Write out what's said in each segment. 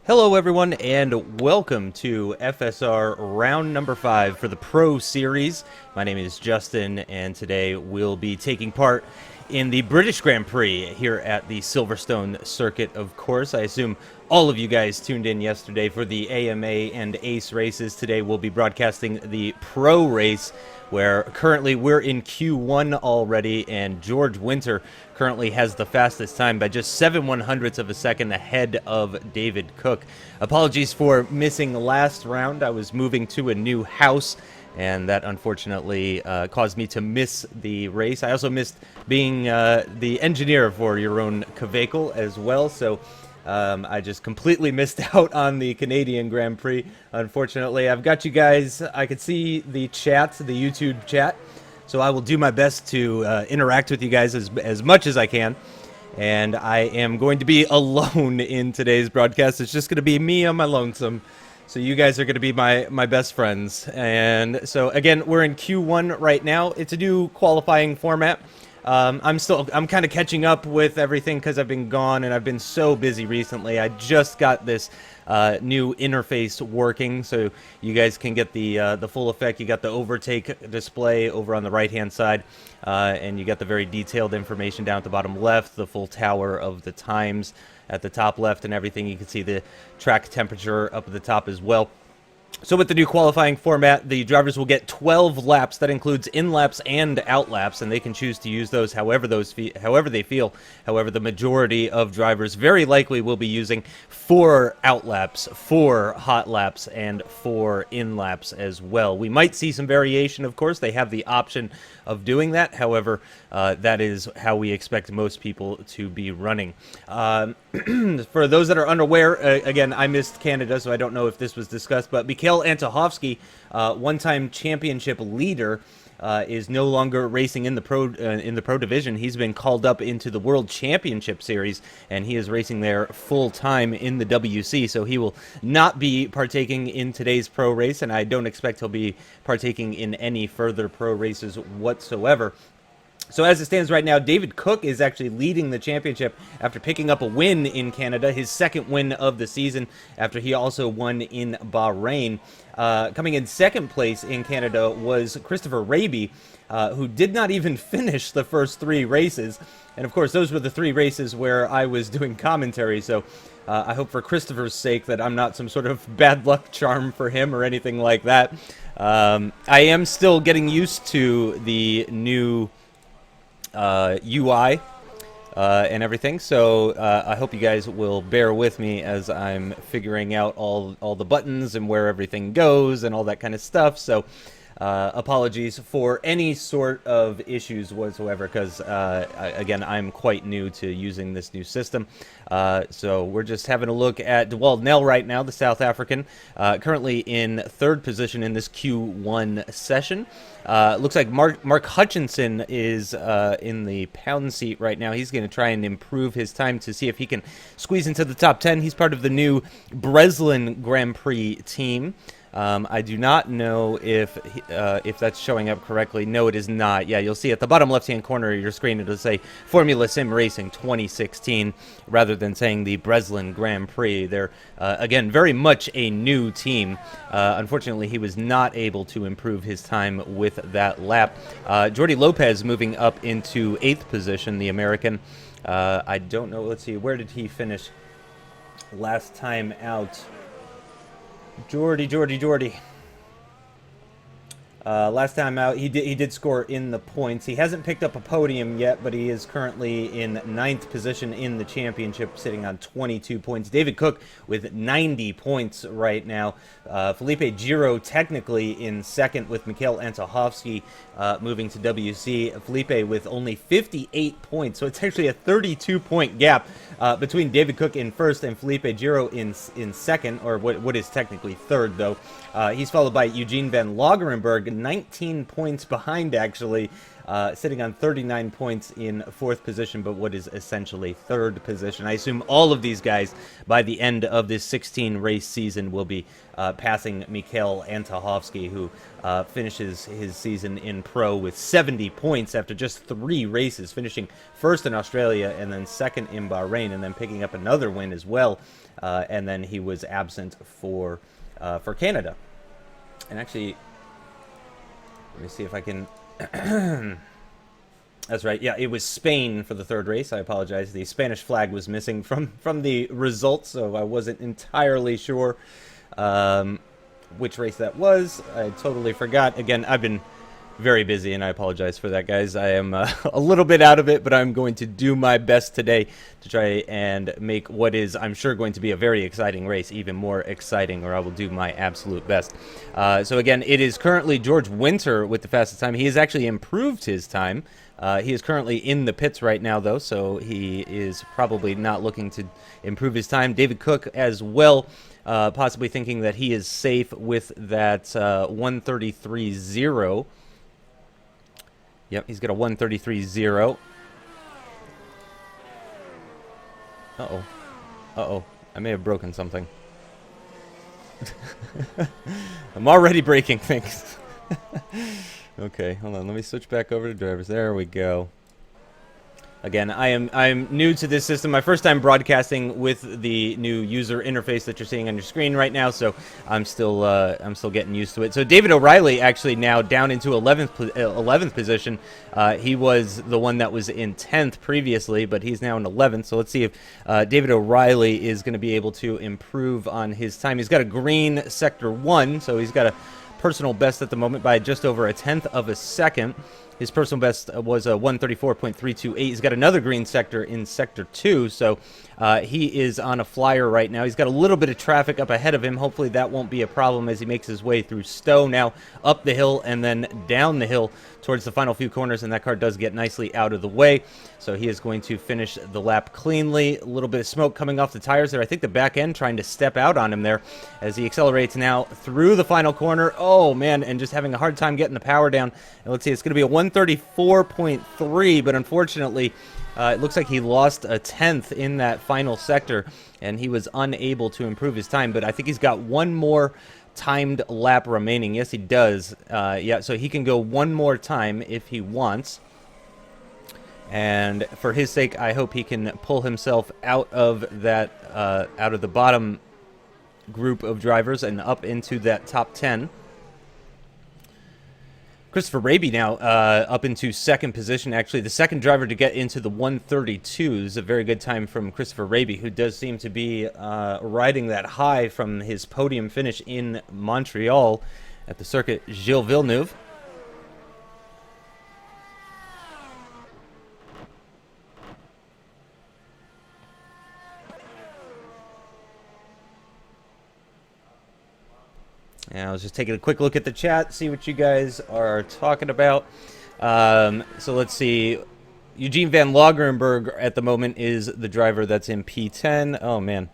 Hello everyone and welcome to FSR round number 5 for the Pro Series. My name is Justin and today we'll be taking part in the British Grand Prix here at the Silverstone circuit, of course. I assume all of you guys tuned in yesterday for the AMA and ACE races. Today we'll be broadcasting the Pro race, where currently we're in Q1 already, and George Winter currently has the fastest time by just 7/100ths of a second ahead of David Cook. Apologies for missing last round. I was moving to a new house, and that unfortunately caused me to miss the race. I also missed being the engineer for your own vehicle as well, so I just completely missed out on the Canadian Grand Prix, unfortunately. I've got you guys. I could see the chat, the YouTube chat, so I will do my best to interact with you guys as much as I can. And I am going to be alone in today's broadcast. It's just going to be me on my lonesome. So you guys are going to be my best friends. And so again, we're in Q1 right now. It's a new qualifying format. I'm kind of catching up with everything because I've been gone and I've been so busy recently. I just got this new interface working, so you guys can get the full effect. You got the overtake display over on the right hand side, and you got the very detailed information down at the bottom left, the full tower of the times at the top left and everything. You can see the track temperature up at the top as well. So with the new qualifying format, the drivers will get 12 laps. That includes in-laps and out-laps, and they can choose to use those however they feel. However, the majority of drivers very likely will be using 4 out-laps, 4 hot laps, and 4 in-laps as well. We might see some variation, of course. They have the option of doing that. However, that is how we expect most people to be running. For those that are unaware, again, I missed Canada, so I don't know if this was discussed, but Mikhail Antohovsky, one-time championship leader, is no longer racing in the pro division. He's been called up into the World Championship Series, and he is racing there full time in the WC. So he will not be partaking in today's pro race, and I don't expect he'll be partaking in any further pro races whatsoever. So as it stands right now, David Cook is actually leading the championship after picking up a win in Canada, his second win of the season, after he also won in Bahrain. Coming in second place in Canada was Christopher Raby, who did not even finish the first 3 races. And of course, those were the 3 races where I was doing commentary, so I hope for Christopher's sake that I'm not some sort of bad luck charm for him or anything like that. I am still getting used to the new UI and everything, so I hope you guys will bear with me as I'm figuring out all the buttons and where everything goes and all that kind of stuff. So apologies for any sort of issues whatsoever, because again, I'm quite new to using this new system. So we're just having a look at Dewald Nell right now, the South African, currently in 3rd position in this Q1 session. Looks like Mark Hutchinson is in the pound seat right now. He's going to try and improve his time to see if he can squeeze into the top 10. He's part of the new Breslin Grand Prix team. I do not know if that's showing up correctly. No, it is not. Yeah, you'll see at the bottom left-hand corner of your screen, it'll say Formula SimRacing 2016, rather than saying the Breslin Grand Prix. They're, again, very much a new team. Unfortunately, he was not able to improve his time with that lap. Jordi Lopez moving up into 8th position, the American. I don't know. Let's see. Where did he finish last time out? Jordy. Last time out, he did score in the points. He hasn't picked up a podium yet, but he is currently in 9th position in the championship, sitting on 22 points. David Cook with 90 points right now. Felipe Giro technically in 2nd with Mikhail Antohovsky moving to WC. Felipe with only 58 points, so it's actually a 32-point gap between David Cook in 1st and Felipe Giro in 2nd, or what is technically 3rd, though. He's followed by Eugene van Lagerenberg, 19 points behind, actually, sitting on 39 points in 4th position, but what is essentially 3rd position. I assume all of these guys, by the end of this 16-race season, will be passing Mikhail Antohovsky, who finishes his season in pro with 70 points after just 3 races, finishing 1st in Australia and then 2nd in Bahrain, and then picking up another win as well. And then he was absent for Canada. And actually, let me see if I can... That's right. Yeah, it was Spain for the 3rd race. I apologize. The Spanish flag was missing from the results, so I wasn't entirely sure which race that was. I totally forgot. Again, I've been very busy, and I apologize for that, guys. I am a little bit out of it, but I'm going to do my best today to try and make what is, I'm sure, going to be a very exciting race even more exciting, or I will do my absolute best. So again, it is currently George Winter with the fastest time. He has actually improved his time. He is currently in the pits right now, though, so he is probably not looking to improve his time. David Cook as well, possibly thinking that he is safe with that 133.0. Yep, he's got a 133.0. Uh-oh. Uh-oh. I may have broken something. I'm already breaking things. Okay, hold on. Let me switch back over to drivers. There we go. Again, I'm new to this system. My first time broadcasting with the new user interface that you're seeing on your screen right now, so I'm still getting used to it. So David O'Reilly actually now down into 11th position. He was the one that was in 10th previously, but he's now in 11th. So let's see if David O'Reilly is going to be able to improve on his time. He's got a green sector 1, so he's got a personal best at the moment by just over a 1/10 of a second. His personal best was a 134.328. He's got another green sector in Sector 2, so he is on a flyer right now. He's got a little bit of traffic up ahead of him. Hopefully that won't be a problem as he makes his way through Stowe now, up the hill and then down the hill towards the final few corners, and that car does get nicely out of the way. So he is going to finish the lap cleanly. A little bit of smoke coming off the tires there. I think the back end trying to step out on him there as he accelerates now through the final corner. Oh, man, and just having a hard time getting the power down. And let's see, it's going to be a 134.3, but unfortunately, it looks like he lost a 1/10 in that final sector, and he was unable to improve his time. But I think he's got one more timed lap remaining. Yes, he does. Yeah, so he can go one more time if he wants. And for his sake, I hope he can pull himself out of that, out of the bottom group of drivers and up into that top 10. Christopher Raby now up into 2nd position. Actually, the 2nd driver to get into the 132 is a very good time from Christopher Raby, who does seem to be riding that high from his podium finish in Montreal at the circuit Gilles Villeneuve. And I was just taking a quick look at the chat, see what you guys are talking about. So let's see. Eugene Van Lagerenberg at the moment is the driver that's in P10. Oh, man.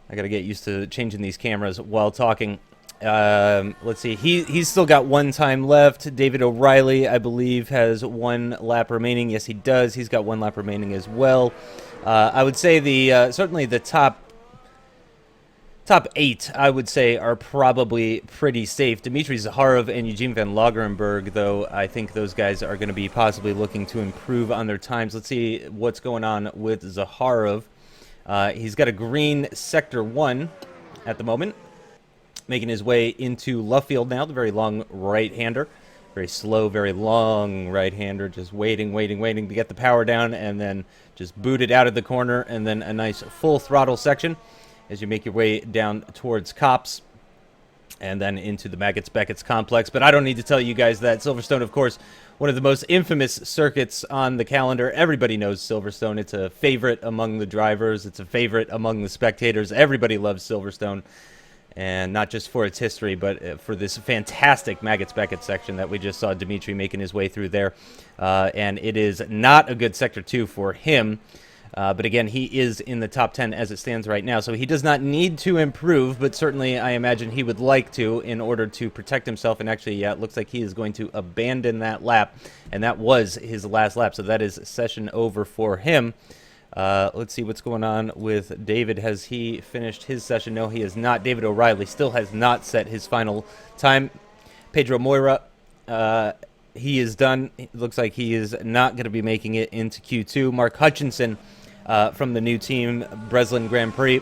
I got to get used to changing these cameras while talking. Let's see. He's still got one time left. David O'Reilly, I believe, has one lap remaining. Yes, he does. He's got one lap remaining as well. I would say certainly the top 8, I would say, are probably pretty safe. Dmitry Zakharov and Eugene Van Lagerenberg, though, I think those guys are going to be possibly looking to improve on their times. Let's see what's going on with Zakharov. He's got a green Sector 1 at the moment, making his way into Luffield now, the very long right-hander. Very slow, very long right-hander, just waiting to get the power down, and then just boot it out of the corner, and then a nice full throttle section as you make your way down towards Copse and then into the Maggots-Beckett's complex. But I don't need to tell you guys that Silverstone, of course, one of the most infamous circuits on the calendar. Everybody knows Silverstone. It's a favorite among the drivers. It's a favorite among the spectators. Everybody loves Silverstone, and not just for its history, but for this fantastic Maggots-Beckett section that we just saw Dmitry making his way through there. And it is not a good Sector 2 for him. But again, he is in the top 10 as it stands right now, so he does not need to improve, but certainly I imagine he would like to in order to protect himself. And actually, yeah, it looks like he is going to abandon that lap, and that was his last lap, so that is session over for him. Let's see what's going on with David. Has he finished his session? No, he has not. David O'Reilly still has not set his final time. Pedro Moira, he is done. It looks like he is not going to be making it into Q2. Mark Hutchinson from the new team, Breslin Grand Prix,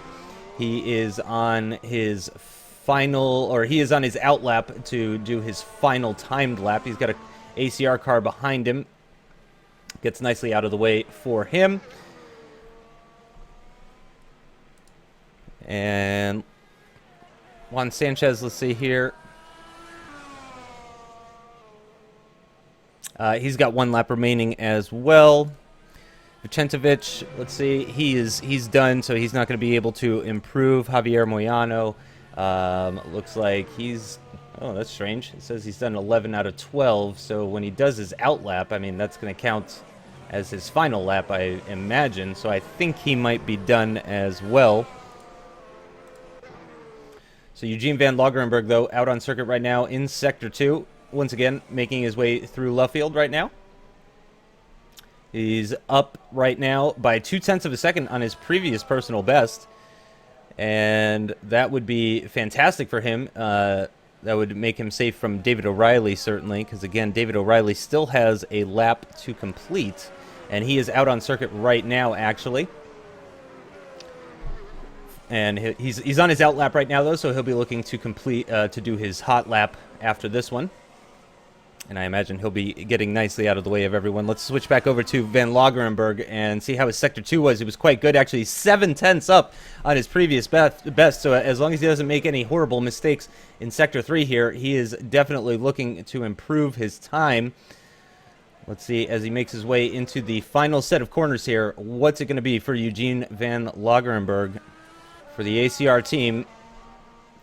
he is on his final, or he is on his out lap to do his final timed lap. He's got an ACR car behind him. Gets nicely out of the way for him. And Juan Sanchez, let's see here. He's got one lap remaining as well. Vicentovic, let's see, he's done, so he's not going to be able to improve. Javier Moyano, looks like he's, oh, that's strange. It says he's done 11 out of 12, so when he does his out lap, I mean, that's going to count as his final lap, I imagine, so I think he might be done as well. So Eugene Van Lagerenberg, though, out on circuit right now in Sector 2. Once again, making his way through Luffield right now. He's up right now by 0.2 of a second on his previous personal best. And that would be fantastic for him. That would make him safe from David O'Reilly, certainly. Because, again, David O'Reilly still has a lap to complete. And he is out on circuit right now, actually. And he's on his out lap right now, though, so he'll be looking to complete to do his hot lap after this one. And I imagine he'll be getting nicely out of the way of everyone. Let's switch back over to Van Lagerenberg and see how his Sector 2 was. It was quite good, actually. 0.7 up on his previous best. So as long as he doesn't make any horrible mistakes in Sector 3 here, he is definitely looking to improve his time. Let's see, as he makes his way into the final set of corners here, what's it going to be for Eugene Van Lagerenberg? For the ACR team,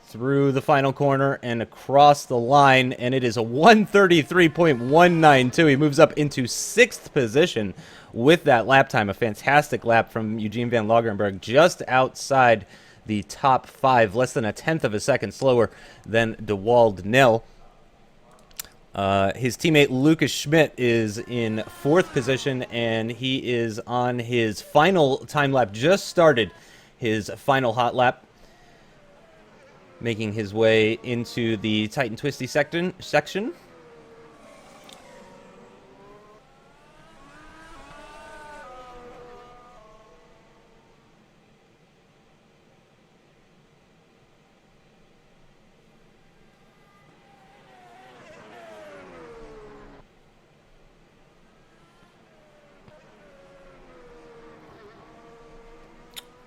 through the final corner and across the line, and it is a 133.192. He moves up into 6th position with that lap time. A fantastic lap from Eugene Van Lagerenberg, just outside the top 5, less than 1/10 of a second slower than DeWald Nell. His teammate Lucas Schmidt is in 4th position, and he is on his final time lap, just started his final hot lap, making his way into the tight and twisty section.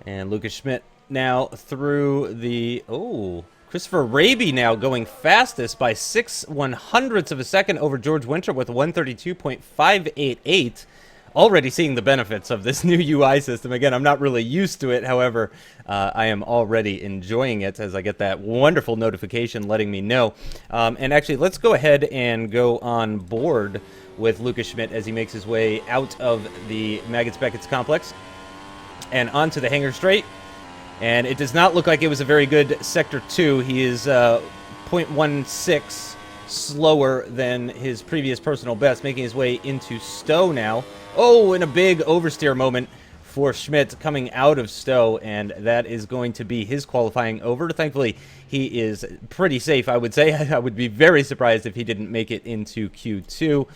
And Lucas Schmidt now through the... Oh, Christopher Raby now going fastest by 6/100ths of a second over George Winter with 132.588. Already seeing the benefits of this new UI system. Again, I'm not really used to it. However, I am already enjoying it as I get that wonderful notification letting me know. And actually, let's go ahead and go on board with Lucas Schmidt as he makes his way out of the Maggots-Beckett's complex and onto the hangar straight. And it does not look like it was a very good Sector 2. He is 0.16 slower than his previous personal best, making his way into Stowe now. Oh, and a big oversteer moment for Schmidt coming out of Stowe, and that is going to be his qualifying over. Thankfully, he is pretty safe, I would say. I would be very surprised if he didn't make it into Q2.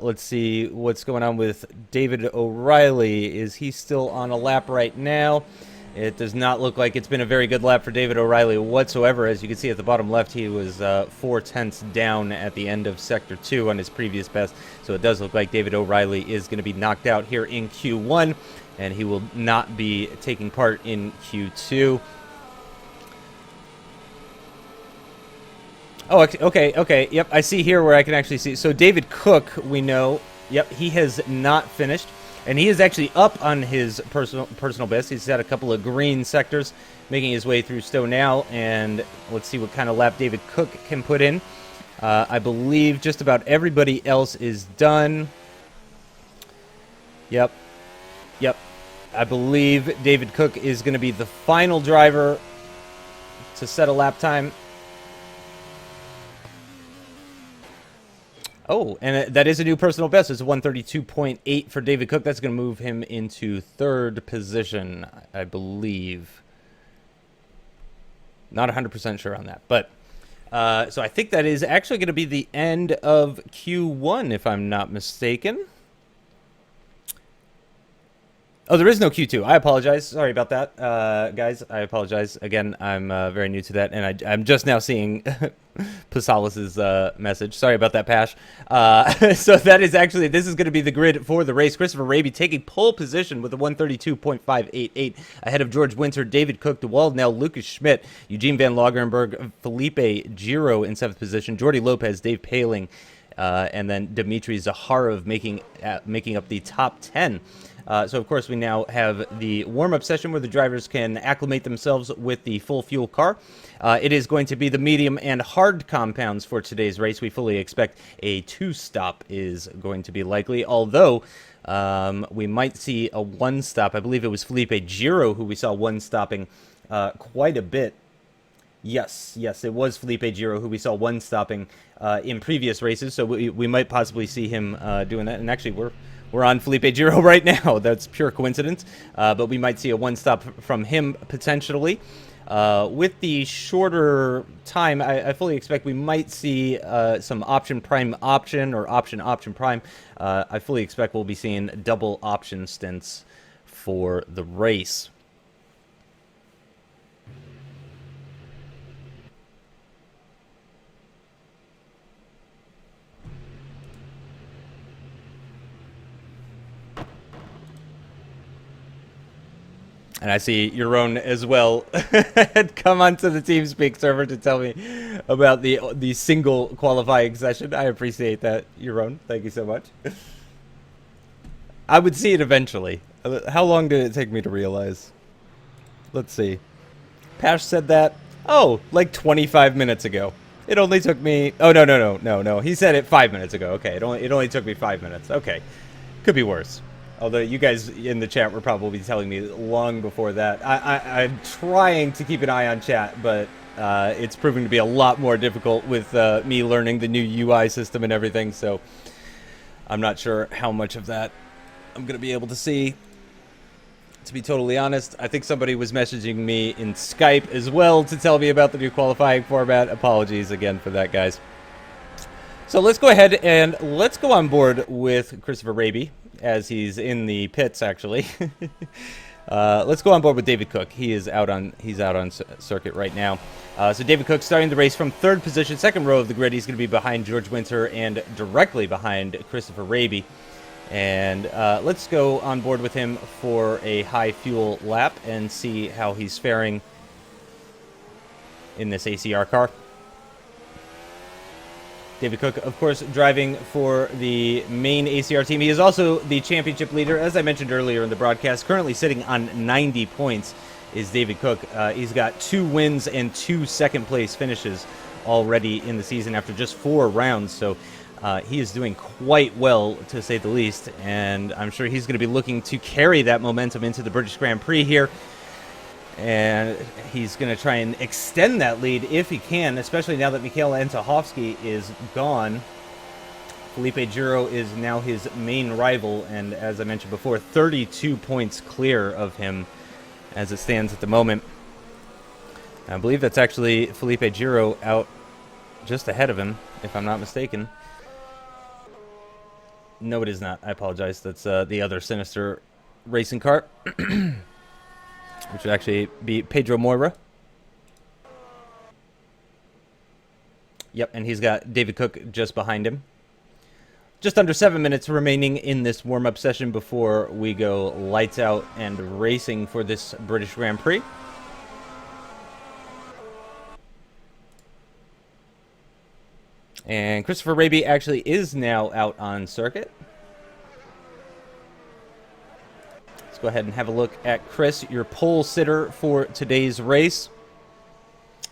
Let's see what's going on with David O'Reilly. Is he still on a lap right now? It does not look like it's been a very good lap for David O'Reilly whatsoever. As you can see at the bottom left, he was 0.4 down at the end of Sector 2 on his previous best. So it does look like David O'Reilly is going to be knocked out here in Q1, and he will not be taking part in Q2. Oh, okay. Yep, I see here where I can actually see. So David Cook, we know, yep, he has not finished. And he is actually up on his personal best. He's had a couple of green sectors, making his way through Stowe now. And let's see what kind of lap David Cook can put in. I believe just about everybody else is done. Yep. I believe David Cook is going to be the final driver to set a lap time. Oh, and that is a new personal best. It's 132.8 for David Cook. That's going to move him into third position, I believe. Not 100% sure on that. But so I think that is actually going to be the end of Q1, if I'm not mistaken. Oh, there is no Q2. I apologize. Sorry about that, guys. I apologize. Again, I'm very new to that, and I'm just now seeing Pasalis's message. Sorry about that, Pash. So that is actually, this is going to be the grid for the race. Christopher Raby taking pole position with a 132.588 ahead of George Winter, David Cook, DeWald Nell, Lucas Schmidt, Eugene Van Lagerenberg, Felipe Giro in 7th position, Jordy Lopez, Dave Paling, and then Dmitry Zaharov making up the top 10. So, of course, we now have the warm-up session where the drivers can acclimate themselves with the full-fuel car. It is going to be the medium and hard compounds for today's race. We fully expect a two-stop is going to be likely, although we might see a one-stop. I believe it was Felipe Giro who we saw one-stopping quite a bit. Yes, it was Felipe Giro who we saw one-stopping in previous races, so we might possibly see him doing that. And actually, we're on Felipe Giro right now. That's pure coincidence. But we might see a one-stop from him potentially. With the shorter time, I fully expect we might see some option prime option or option prime. I fully expect we'll be seeing double option stints for the race. And I see Yaron as well had come onto the TeamSpeak server to tell me about the single qualifying session. I appreciate that, Yaron. Thank you so much. I would see it eventually. How long did it take me to realize? Let's see. Pash said that, like 25 minutes ago. It only took me... Oh, no. He said it 5 minutes ago. Okay, it only took me 5 minutes. Okay. Could be worse. Although you guys in the chat were probably telling me long before that. I'm trying to keep an eye on chat, but it's proving to be a lot more difficult with me learning the new UI system and everything, so I'm not sure how much of that I'm going to be able to see. To be totally honest, I think somebody was messaging me in Skype as well to tell me about the new qualifying format. Apologies again for that, guys. So let's go ahead and let's go on board with Christopher Raby, as he's in the pits, actually. Let's go on board with David Cook. He's out on circuit right now. So David Cook starting the race from third position, second row of the grid. He's going to be behind George Winter and directly behind Christopher Raby. And let's go on board with him for a high fuel lap and see how he's faring in this ACR car. David Cook, of course, driving for the main ACR team. He is also the championship leader, as I mentioned earlier in the broadcast. Currently sitting on 90 points is David Cook. He's got 2 wins and 2 second-place finishes already in the season after just 4 rounds. So he is doing quite well, to say the least. And I'm sure he's going to be looking to carry that momentum into the British Grand Prix here. And he's going to try and extend that lead if he can, especially now that Mikhail Antohovsky is gone. Felipe Giro is now his main rival, and as I mentioned before, 32 points clear of him as it stands at the moment. I believe that's actually Felipe Giro out just ahead of him, if I'm not mistaken. No, it is not. I apologize. That's the other Sinister racing car. Which would actually be Pedro Moira. Yep, and he's got David Cook just behind him. Just under 7 minutes remaining in this warm-up session before we go lights out and racing for this British Grand Prix. And Christopher Raby actually is now out on circuit. Go ahead and have a look at Chris, your pole sitter for today's race.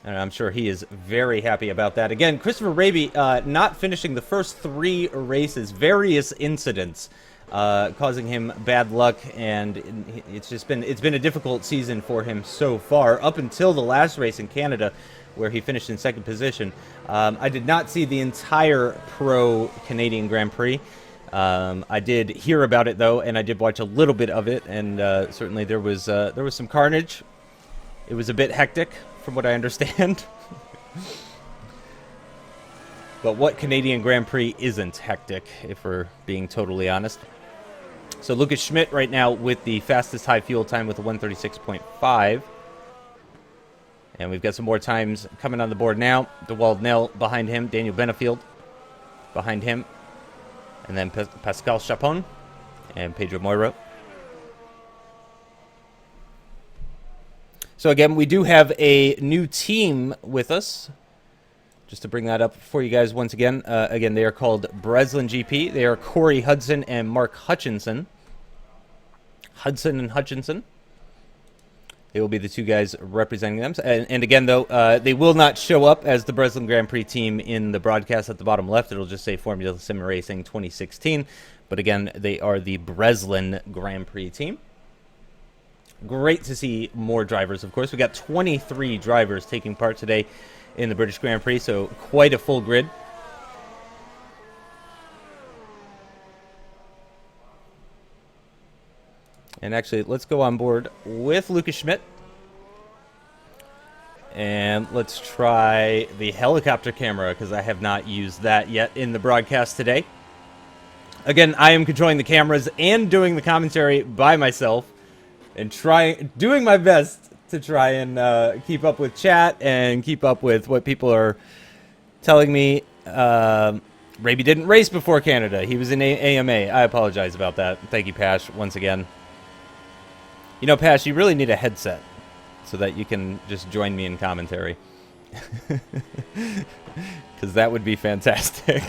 And I'm sure he is very happy about that. Again, Christopher Raby not finishing the first 3 races. Various incidents causing him bad luck, and it's been a difficult season for him so far, up until the last race in Canada, where he finished in second position. I did not see the entire Pro Canadian Grand Prix. I did hear about it though, and I did watch a little bit of it, and certainly there was some carnage. It was a bit hectic, from what I understand. But what Canadian Grand Prix isn't hectic, if we're being totally honest? So Lucas Schmidt right now with the fastest high fuel time with a 136.5. And we've got some more times coming on the board now. DeWald Nell behind him. Daniel Benefield behind him. And then Pascal Chapon and Pedro Moiro. So again, we do have a new team with us. Just to bring that up for you guys once again. Again, they are called Breslin GP. They are Corey Hudson and Mark Hutchinson. Hudson and Hutchinson. They will be the two guys representing them. And again, though, they will not show up as the Breslin Grand Prix team in the broadcast at the bottom left. It'll just say Formula SimRacing 2016. But again, they are the Breslin Grand Prix team. Great to see more drivers, of course. We got 23 drivers taking part today in the British Grand Prix, so quite a full grid. And actually, let's go on board with Lucas Schmidt. And let's try the helicopter camera, because I have not used that yet in the broadcast today. Again, I am controlling the cameras and doing the commentary by myself, and doing my best to try and keep up with chat and keep up with what people are telling me. Raby didn't race before Canada. He was in AMA. I apologize about that. Thank you, Pash, once again. You know, Pash, you really need a headset so that you can just join me in commentary. Because that would be fantastic.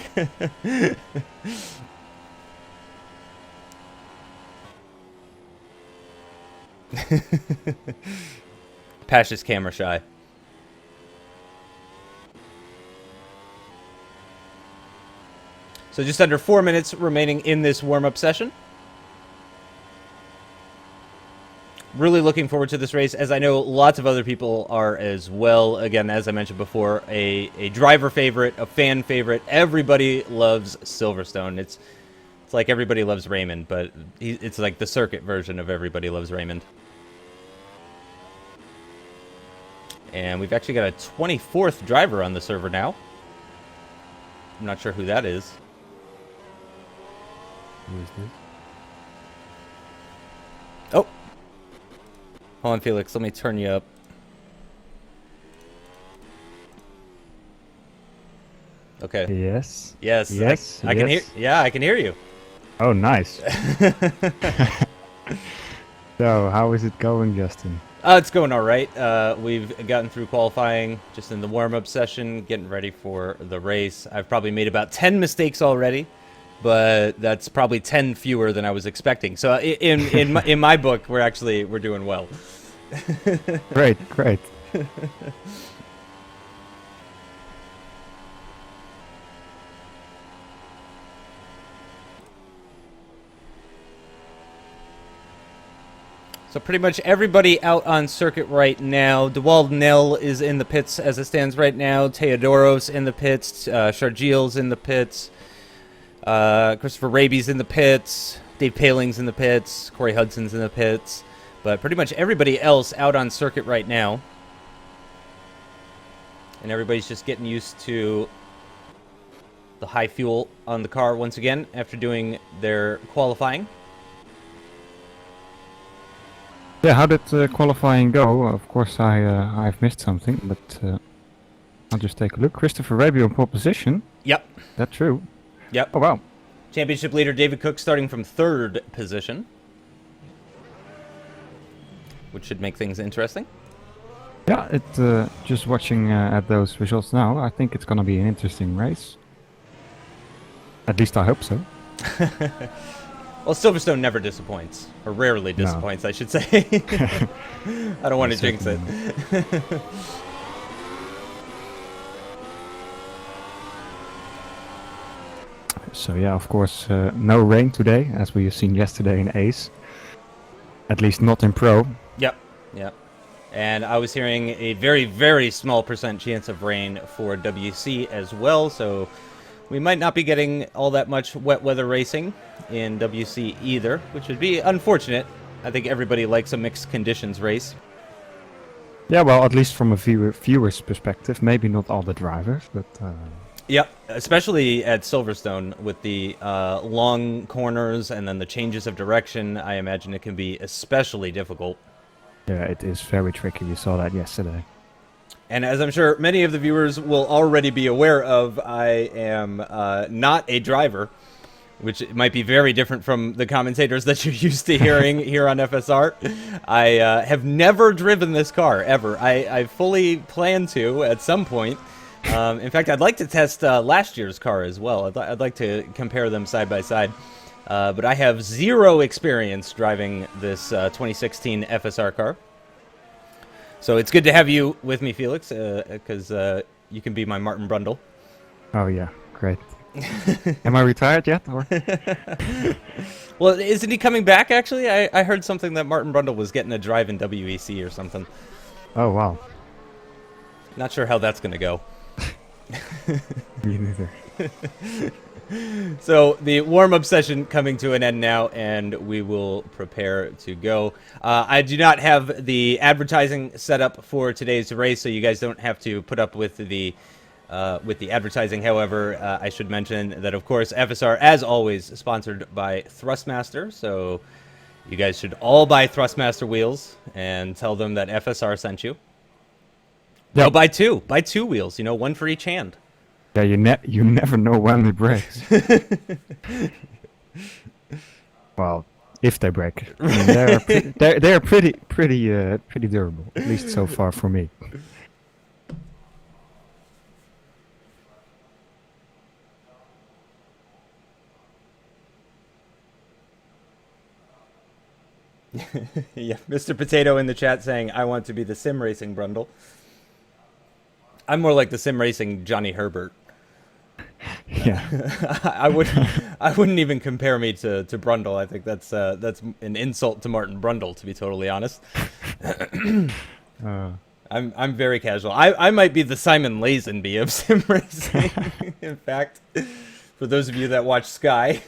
Pash is camera shy. So just under 4 minutes remaining in this warm-up session. Really looking forward to this race, as I know lots of other people are as well. Again, as I mentioned before, a driver favorite, a fan favorite. Everybody loves Silverstone. It's like everybody loves Raymond, but it's like the circuit version of everybody loves Raymond. And we've actually got a 24th driver on the server now. I'm not sure who that is. Who is this? Oh. Hold on, Felix. Let me turn you up. Okay. Yes. Yes. Yes. I can hear. Yeah, I can hear you. Oh, nice. So, how is it going, Justin? It's going all right. We've gotten through qualifying, just in the warm-up session, getting ready for the race. I've probably made about 10 mistakes already, but that's probably 10 fewer than I was expecting. So in my book, we're doing well. Great. So pretty much everybody out on circuit right now. DeWald Nell is in the pits as it stands right now. Teodoros in the pits. Shargil's in the pits. Christopher Raby's in the pits. Dave Paling's in the pits. Corey Hudson's in the pits. But pretty much everybody else out on circuit right now. And everybody's just getting used to the high fuel on the car once again after doing their qualifying. Yeah, how did qualifying go? Of course, I've missed something, but I'll just take a look. Christopher Raby on pole position. Yep. That's true. Yep. Oh, wow. Championship leader David Cook starting from 3rd position, which should make things interesting. Yeah, just watching at those results now, I think it's going to be an interesting race. At least I hope so. Well, Silverstone never disappoints, or rarely disappoints, no. I should say. I don't want to jinx it. So yeah, of course, no rain today, as we have seen yesterday in Ace. At least not in Pro. Yep, yep. And I was hearing a very, very small percent chance of rain for WC as well, so we might not be getting all that much wet weather racing in WC either, which would be unfortunate. I think everybody likes a mixed conditions race. Yeah, well, at least from a viewer's perspective, maybe not all the drivers, but... Yep, especially at Silverstone with the long corners and then the changes of direction, I imagine it can be especially difficult. Yeah, it is very tricky. We saw that yesterday. And as I'm sure many of the viewers will already be aware of, I am not a driver, which might be very different from the commentators that you're used to hearing here on FSR. I have never driven this car, ever. I fully plan to at some point. In fact, I'd like to test last year's car as well. I'd like to compare them side by side. But I have zero experience driving this 2016 FSR car. So it's good to have you with me, Felix, because you can be my Martin Brundle. Oh yeah, great. Am I retired yet? Or? Well, isn't he coming back, actually? I heard something that Martin Brundle was getting a drive in WEC or something. Oh, wow. Not sure how that's going to go. Me neither. So the warm-up session coming to an end now, and we will prepare to go. I do not have the advertising set up for today's race, so you guys don't have to put up with the advertising. However, I should mention that, of course, FSR, as always, is sponsored by Thrustmaster, so you guys should all buy Thrustmaster wheels and tell them that FSR sent you. Yep. No, buy two wheels, one for each hand. Yeah, you never know when it breaks. Well, if they break, I mean, they're pretty durable, at least so far for me. Yeah, Mr. Potato in the chat saying, I want to be the SimRacing Brundle. I'm more like the SimRacing Johnny Herbert. Yeah. I wouldn't even compare me to Brundle. I think that's an insult to Martin Brundle, to be totally honest. I'm very casual. I might be the Simon Lazenby of SimRacing. In fact, for those of you that watch Sky.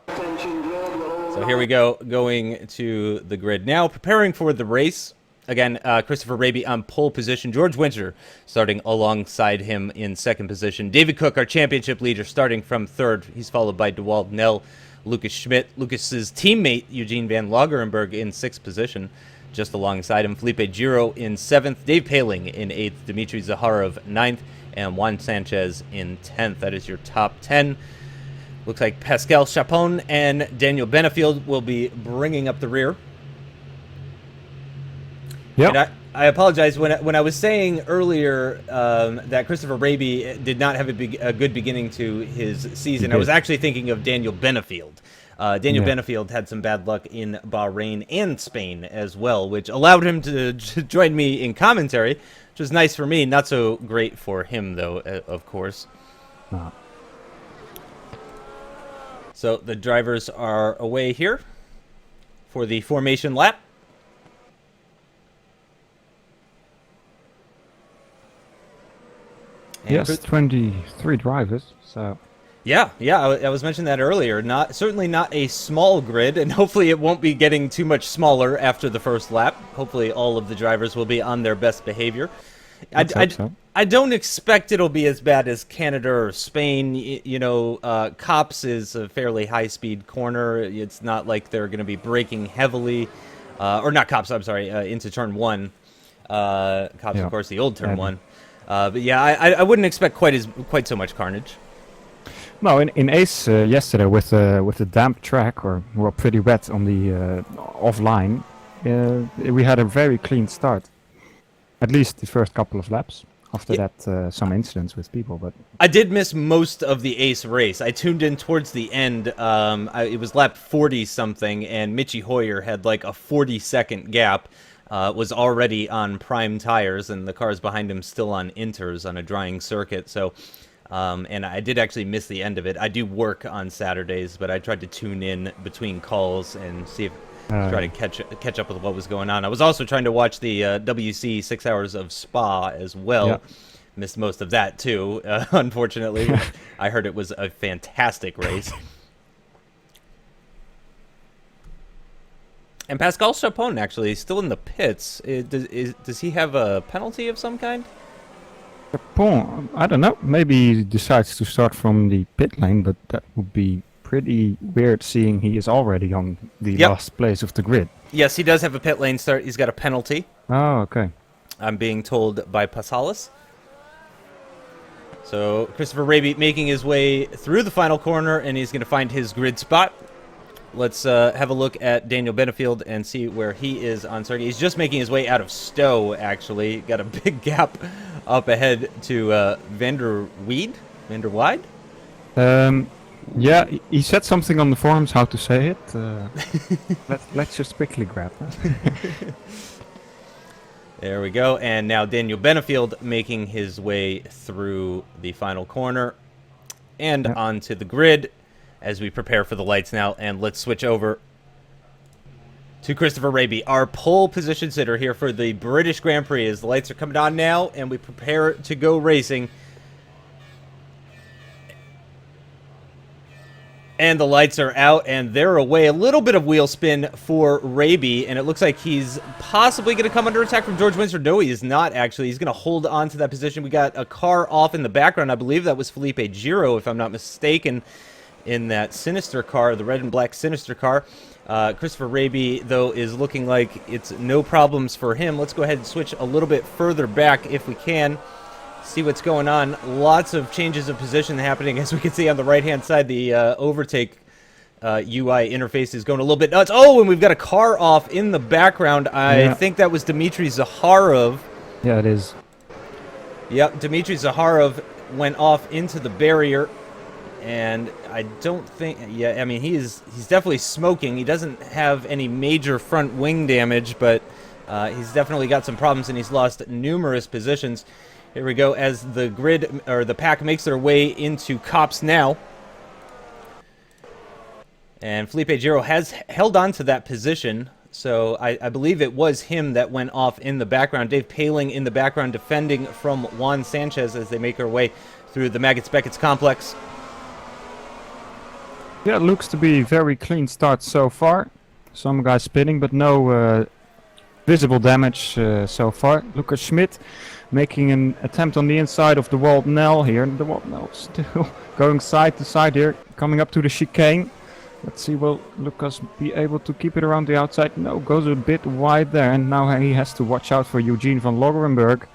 So here we go, going to the grid now, preparing for the race. Again, Christopher Raby on pole position. George Winter starting alongside him in second position. David Cook, our championship leader, starting from third. He's followed by Dewald Nell, Lucas Schmidt. Lucas's teammate, Eugene Van Lagerenberg, in sixth position. Just alongside him, Felipe Giro in seventh. Dave Paling in eighth. Dmitry Zaharov ninth. And Juan Sanchez in 10th. That is your top 10. Looks like Pascal Chapon and Daniel Benefield will be bringing up the rear. Yep. And I apologize when I was saying earlier that Christopher Raby did not have a good beginning to his season. I was actually thinking of Daniel Benefield. Daniel Benefield had some bad luck in Bahrain and Spain as well, which allowed him to join me in commentary, which was nice for me. Not so great for him, though, of course. No. So the drivers are away here for the formation lap. And yes, 23 drivers. So. Yeah, I was mentioning that earlier. Certainly not a small grid, and hopefully it won't be getting too much smaller after the first lap. Hopefully all of the drivers will be on their best behavior. I don't expect it'll be as bad as Canada or Spain. Cops is a fairly high-speed corner. It's not like they're going to be braking heavily. Or not Cops, I'm sorry, into turn one. Cops, of course, the old turn one. But yeah, I wouldn't expect quite so much carnage. No, in Ace yesterday with the damp track, or pretty wet on the offline, we had a very clean start. At least the first couple of laps. After that, some incidents with people, but I did miss most of the Ace race. I tuned in towards the end. It was lap 40 something, and Mitchie Hoyer had like a 40-second gap. Was already on prime tires, and the cars behind him still on inters on a drying circuit. So And I did actually miss the end of it. I do work on Saturdays, but I tried to tune in between calls and see if try to catch up with what was going on. I was also trying to watch the WC 6 Hours of Spa as well. Yeah. Missed most of that too, unfortunately. I heard it was a fantastic race. And Pascal Chapon actually is still in the pits. Does he have a penalty of some kind? Japon, I don't know. Maybe he decides to start from the pit lane, but that would be pretty weird seeing he is already on the last place of the grid. Yes, he does have a pit lane start. He's got a penalty. Oh, okay. I'm being told by Pasalis. So Christopher Raby making his way through the final corner, and he's going to find his grid spot. Let's have a look at Daniel Benefield and see where he is on circuit. He's just making his way out of Stowe, actually. Got a big gap up ahead to Vander Wide? Yeah, he said something on the forums how to say it. Let's just quickly grab that. There we go. And now Daniel Benefield making his way through the final corner and onto the grid as we prepare for the lights now. And let's switch over to Christopher Raby, our pole position sitter here for the British Grand Prix, as the lights are coming on now and we prepare to go racing. And the lights are out, and they're away. A little bit of wheel spin for Raby, and it looks like he's possibly going to come under attack from George Windsor. No, he is not, actually. He's going to hold on to that position. We got a car off in the background. I believe that was Felipe Giro, if I'm not mistaken, in that Sinister car, the red and black Sinister car. Christopher Raby, though, is looking like it's no problems for him. Let's go ahead and switch a little bit further back if we can. See what's going on. Lots of changes of position happening, as we can see on the right-hand side. The overtake UI interface is going a little bit nuts. Oh, and we've got a car off in the background. I think that was Dmitry Zaharov. Yeah, it is. Yep, Dmitry Zaharov went off into the barrier, and I don't think... Yeah, I mean, he's definitely smoking. He doesn't have any major front wing damage, but he's definitely got some problems, and he's lost numerous positions. Here we go as the grid, or the pack, makes their way into Cops now. And Felipe Giro has held on to that position, so I believe it was him that went off in the background. Dave Paling in the background defending from Juan Sanchez as they make their way through the Maggots-Beckett's complex. Yeah, it looks to be very clean start so far. Some guys spinning, but no visible damage so far. Lucas Schmidt making an attempt on the inside of the Wald Nell here. The Wald Nell still going side to side here, coming up to the chicane. Let's see, will Lucas be able to keep it around the outside? No, goes a bit wide there, and now he has to watch out for Eugene van Logerenberg.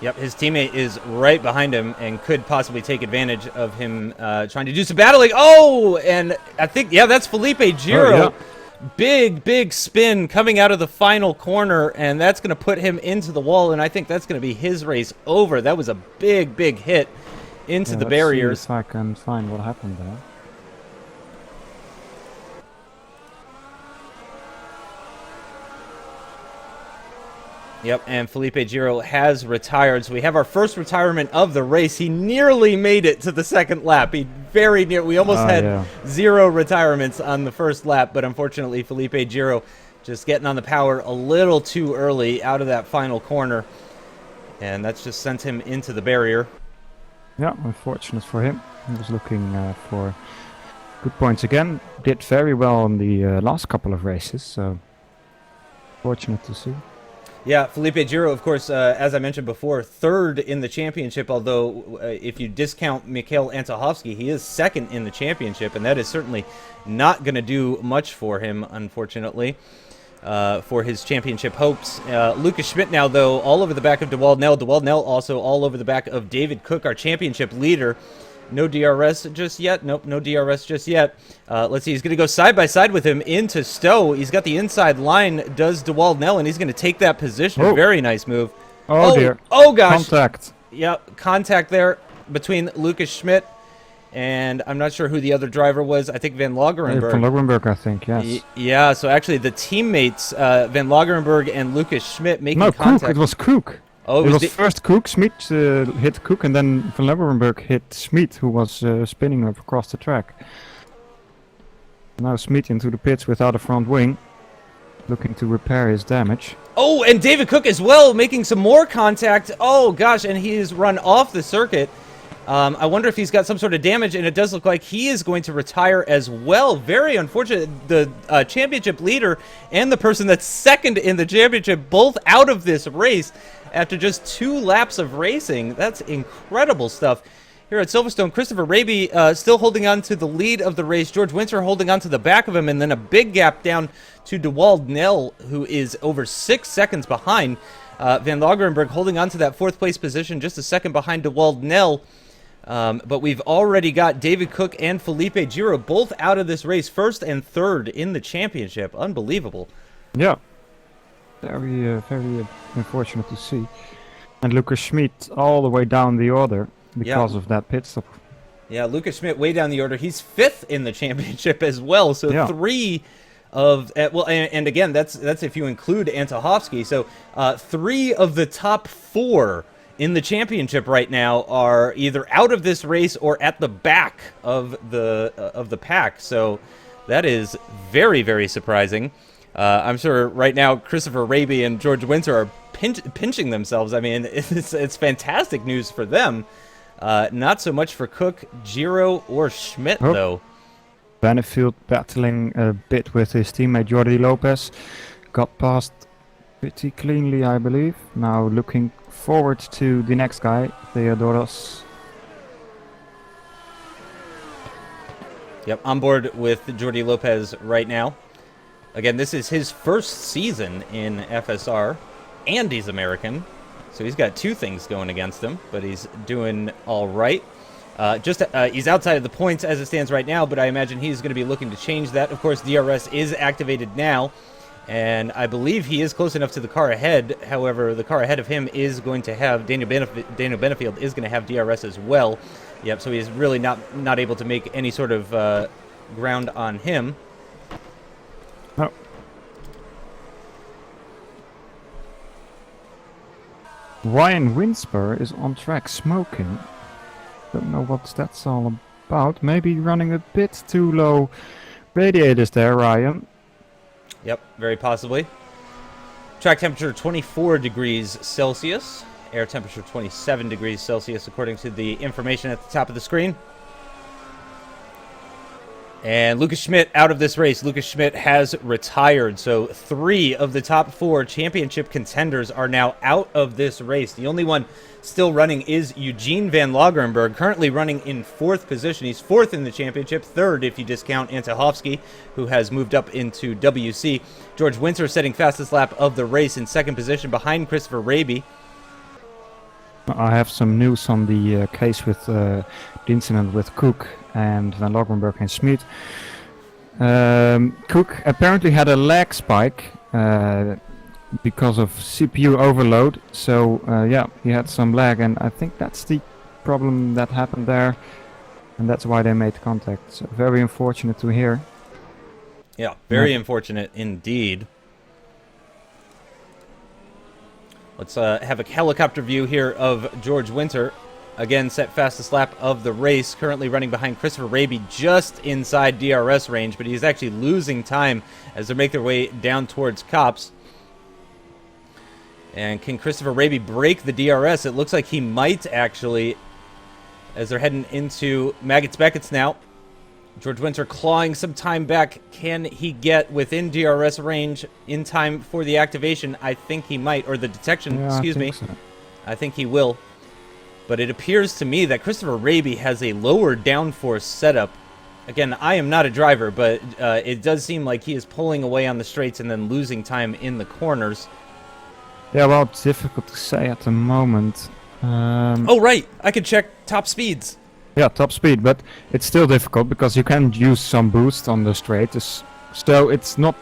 Yep, his teammate is right behind him and could possibly take advantage of him trying to do some battling. Oh, and I think, yeah, that's Felipe Giro. Oh, yeah. Big spin coming out of the final corner, and that's going to put him into the wall, and I think that's going to be his race over. That was a big hit into the barriers. See if I can find what happened there. Yep, and Felipe Giro has retired, so we have our first retirement of the race. He nearly made it to the second lap. He very near. We almost had 0 retirements on the first lap, but unfortunately Felipe Giro just getting on the power a little too early out of that final corner, and that's just sent him into the barrier. Yeah, unfortunate for him. He was looking for good points again. Did very well on the last couple of races, so fortunate to see. Yeah, Felipe Giro, of course, as I mentioned before, 3rd in the championship, although if you discount Mikhail Antohovsky, he is 2nd in the championship, and that is certainly not going to do much for him, unfortunately, for his championship hopes. Lucas Schmidt now, though, all over the back of DeWald Nell. DeWald Nell also all over the back of David Cook, our championship leader. No DRS just yet. Nope, no DRS just yet. Let's see, he's going to go side by side with him into Stowe. He's got the inside line, does DeWald Nell, and he's going to take that position. Oh. Very nice move. Oh, dear. Oh, gosh. Contact. Yep, contact there between Lucas Schmidt and I'm not sure who the other driver was. I think Van Logerenberg. Van Logerenberg, I think, yes. Yeah, so actually the teammates, Van Logerenberg and Lucas Schmidt making contact. Cook. It was Cook. Oh, It was the, first Cook, Smit hit Cook, and then Van Leeuwenberg hit Smit, who was spinning up across the track. Now Smit into the pits without a front wing, looking to repair his damage. oh, and David Cook as well, making some more contact. Oh, gosh, and he's run off the circuit. I wonder if he's got some sort of damage, and it does look like he is going to retire as well. Very unfortunate. The championship leader and the person that's second in the championship both out of this race after just 2 laps of racing. That's incredible stuff. Here at Silverstone, Christopher Raby still holding on to the lead of the race. George Winter holding on to the back of him, and then a big gap down to DeWald Nell, who is over 6 seconds behind. Van Lagerenberg holding on to that 4th place position, just a second behind DeWald Nell. But we've already got David Cook and Felipe Giro both out of this race, 1st and 3rd in the championship. Unbelievable. Yeah, very unfortunate to see. And Lucas Schmid all the way down the order because of that pit stop. Yeah, Lucas Schmidt way down the order. He's 5th in the championship as well. So yeah. 3 of and again that's if you include Antohovsky. So 3 of the top 4 in the championship right now are either out of this race or at the back of the pack. So that is very, very surprising. I'm sure right now Christopher Raby and George Winter are pinching themselves. I mean, it's fantastic news for them. Not so much for Cook, Giro, or Schmidt, though. Benefield battling a bit with his teammate Jordi Lopez. Got past pretty cleanly, I believe. Now looking forward to the next guy, Theodoros. Yep, on board with Jordi Lopez right now. Again, this is his 1st season in FSR, and he's American. So he's got 2 things going against him, but he's doing all right. He's outside of the points as it stands right now, but I imagine he's going to be looking to change that. Of course, DRS is activated now, and I believe he is close enough to the car ahead. However, the car ahead of him is going to have Daniel Benefield is going to have DRS as well. Yep, so he's really not able to make any sort of ground on him. Oh. Ryan Winspur is on track smoking. Don't know what that's all about. Maybe running a bit too low radiators there, Ryan. Yep, very possibly. Track temperature 24 degrees Celsius. Air temperature 27 degrees Celsius according to the information at the top of the screen. And Lucas Schmidt out of this race. Lucas Schmidt has retired. So 3 of the top 4 championship contenders are now out of this race. The only one still running is Eugene Van Lagerenberg, currently running in 4th position. He's 4th in the championship, 3rd if you discount Antohovsky, who has moved up into WC. George Winter setting fastest lap of the race in 2nd position behind Christopher Raby. I have some news on the case with the incident with Cook and Van Lagerenberg and Schmid. Cook apparently had a lag spike because of CPU overload. So yeah, he had some lag, and I think that's the problem that happened there, and that's why they made contact. So very unfortunate to hear. Yeah, very unfortunate indeed. Let's have a helicopter view here of George Winter. Again, set fastest lap of the race. Currently running behind Christopher Raby just inside DRS range, but he's actually losing time as they make their way down towards Copse. And can Christopher Raby break the DRS? It looks like he might actually, as they're heading into Maggots Beckett's now. George Winter clawing some time back. Can he get within DRS range in time for the activation? I think he might, or the detection, excuse me. So. I think he will. But it appears to me that Christopher Raby has a lower downforce setup. Again, I am not a driver, but it does seem like he is pulling away on the straights and then losing time in the corners. Yeah, well, it's difficult to say at the moment. Oh, right. I could check top speeds. Yeah, top speed, but it's still difficult because you can use some boost on the straight. So it's not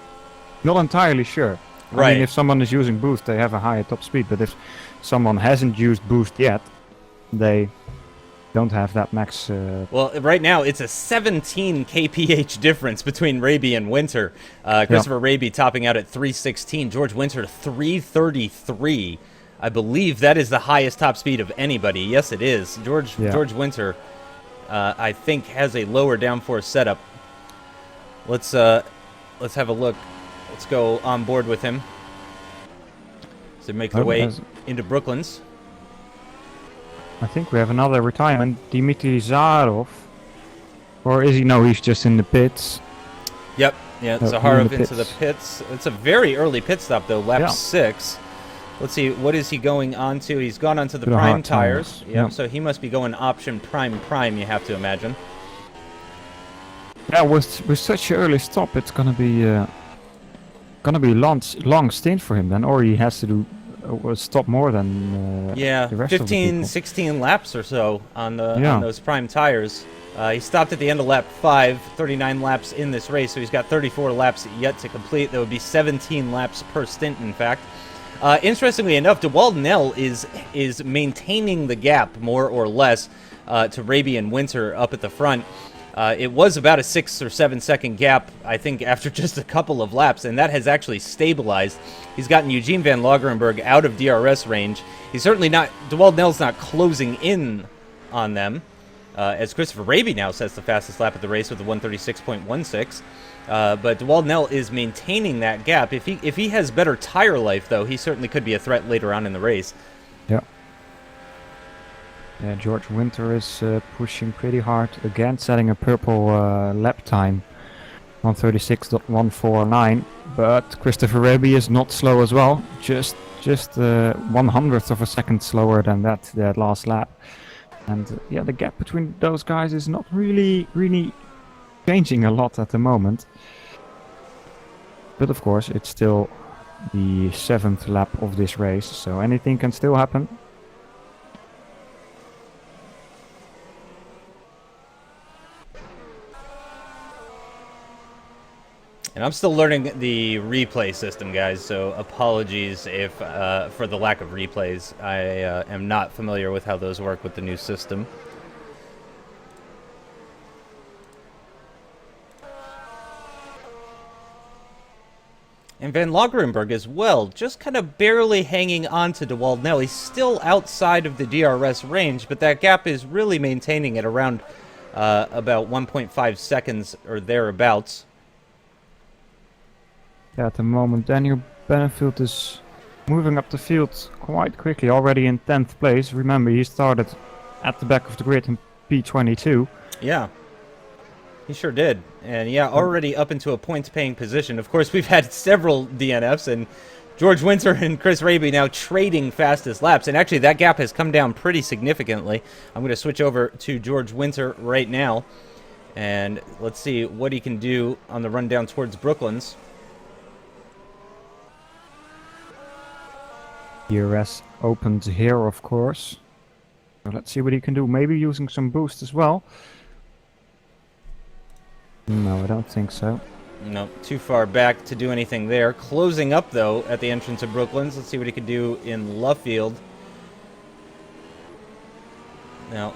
entirely sure. Right. I mean, if someone is using boost, they have a higher top speed. But if someone hasn't used boost yet, they don't have that max. Well, right now it's a 17 kph difference between Raby and Winter. Christopher Raby topping out at 316. George Winter 333. I believe that is the highest top speed of anybody. Yes, it is. George Winter, I think, has a lower downforce setup. Let's have a look. Let's go on board with him. So make their way into Brooklands. I think we have another retirement, Dmitry Zarov. Or is he? No, he's just in the pits. Yep. Yeah, Zaharov into the pits. It's a very early pit stop, though, lap 6. Let's see, what is he going on to? He's gone onto the prime tires. Yep, so he must be going option prime, you have to imagine. Yeah, with such an early stop, it's gonna be long stint for him then, or he has to do stop more than the rest 15, 16 laps or so on those prime tires. He stopped at the end of lap 5, 39 laps in this race, so he's got 34 laps yet to complete. There would be 17 laps per stint, in fact. Interestingly enough, Nell is maintaining the gap, more or less, to Raby and Winter up at the front. It was about a 6 or 7 second gap, I think, after just a couple of laps, and that has actually stabilized. He's gotten Eugene van Lagerenberg out of DRS range. He's certainly not, Nell's not closing in on them, as Christopher Raby now sets the fastest lap of the race with a 136.16. But Nell is maintaining that gap. If he has better tire life, though, he certainly could be a threat later on in the race. Yeah. Yeah, George Winter is pushing pretty hard again, setting a purple lap time, 136.149. But Christopher Raby is not slow as well, just 1/100th of a second slower than that last lap. And yeah, the gap between those guys is not really changing a lot at the moment. But of course, it's still the 7th lap of this race, so anything can still happen. And I'm still learning the replay system, guys, so apologies if for the lack of replays. I am not familiar with how those work with the new system. And Van Lagerenberg as well, just kind of barely hanging on to Nell. He's still outside of the DRS range, but that gap is really maintaining at around about 1.5 seconds or thereabouts. Yeah, at the moment, Daniel Benefield is moving up the field quite quickly, already in 10th place. Remember, he started at the back of the grid in P22. Yeah, he sure did. And yeah, already up into a points-paying position. Of course, we've had several DNFs, and George Winter and Chris Raby now trading fastest laps. And actually, that gap has come down pretty significantly. I'm going to switch over to George Winter right now, and let's see what he can do on the run down towards Brooklands. DRS opened here, of course. So let's see what he can do. Maybe using some boost as well. No, I don't think so. No, too far back to do anything there. Closing up, though, at the entrance of Brooklands. Let's see what he can do in Luffield. Now,